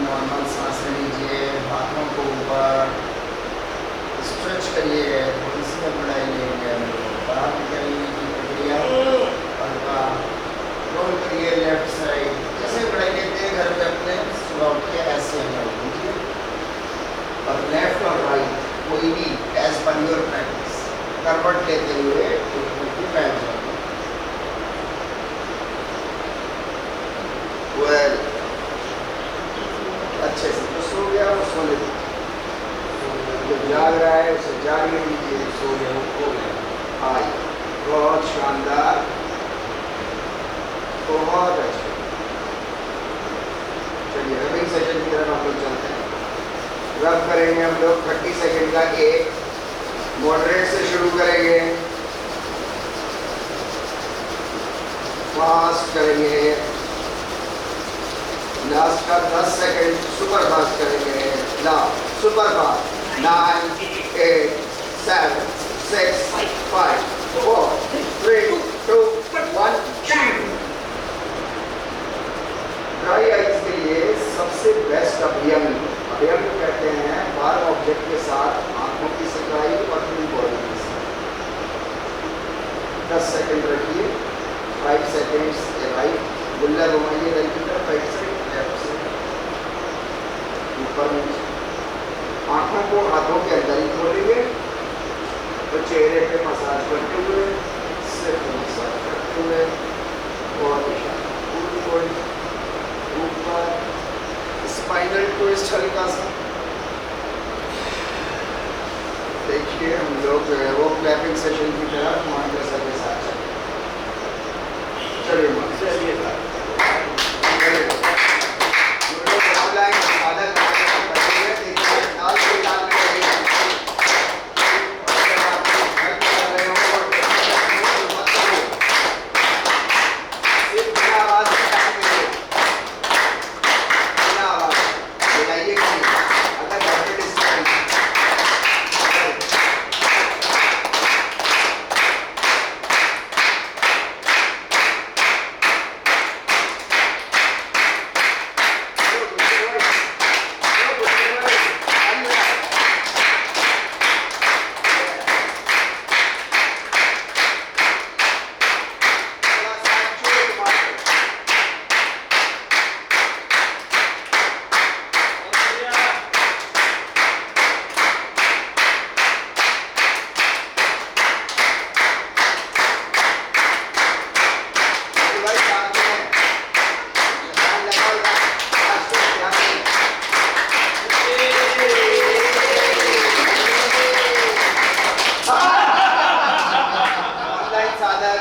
नॉर्मल सांस जाने दीजिए, सो हो गया। आई बहुत शानदार, बहुत अच्छे। चलिए रबिंग सेशन की तरफ हम लोग चलते हैं। रब करेंगे हम लोग 30 सेकेंड का एक, मॉडरेट से शुरू करेंगे, फास्ट करेंगे, लास्ट का 10 सेकेंड सुपर फास्ट करेंगे। ना सुपर फास्ट 9 8 7 6 5 4 3 2 1 ड्राई आइज के लिए सबसे बेस्ट अभियंग कहते हैं बार ऑब्जेक्ट के साथ आंखों की सफाई और पूरी बॉडी की सफाई। 10 सेकेंड रखिए, 5 सेकेंड्स राइट, गुल्ला घुमाइए राइट की तरफ, राइट से लेफ्ट से ऊपर नीचे। आंखों को हाथों के अंदर ही खोलेंगे तो चेहरे पे मसाज करते हुए, सिर पे मसाज करते हुए, बहुत इशारा ऊपर, स्पाइनल ट्विस्ट हल्का सा। देखिए हम लोग जो है वो क्लैपिंग सेशन की तरह मॉनिटर सर के साथ चलिए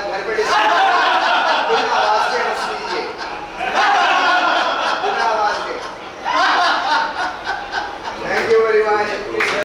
घर पे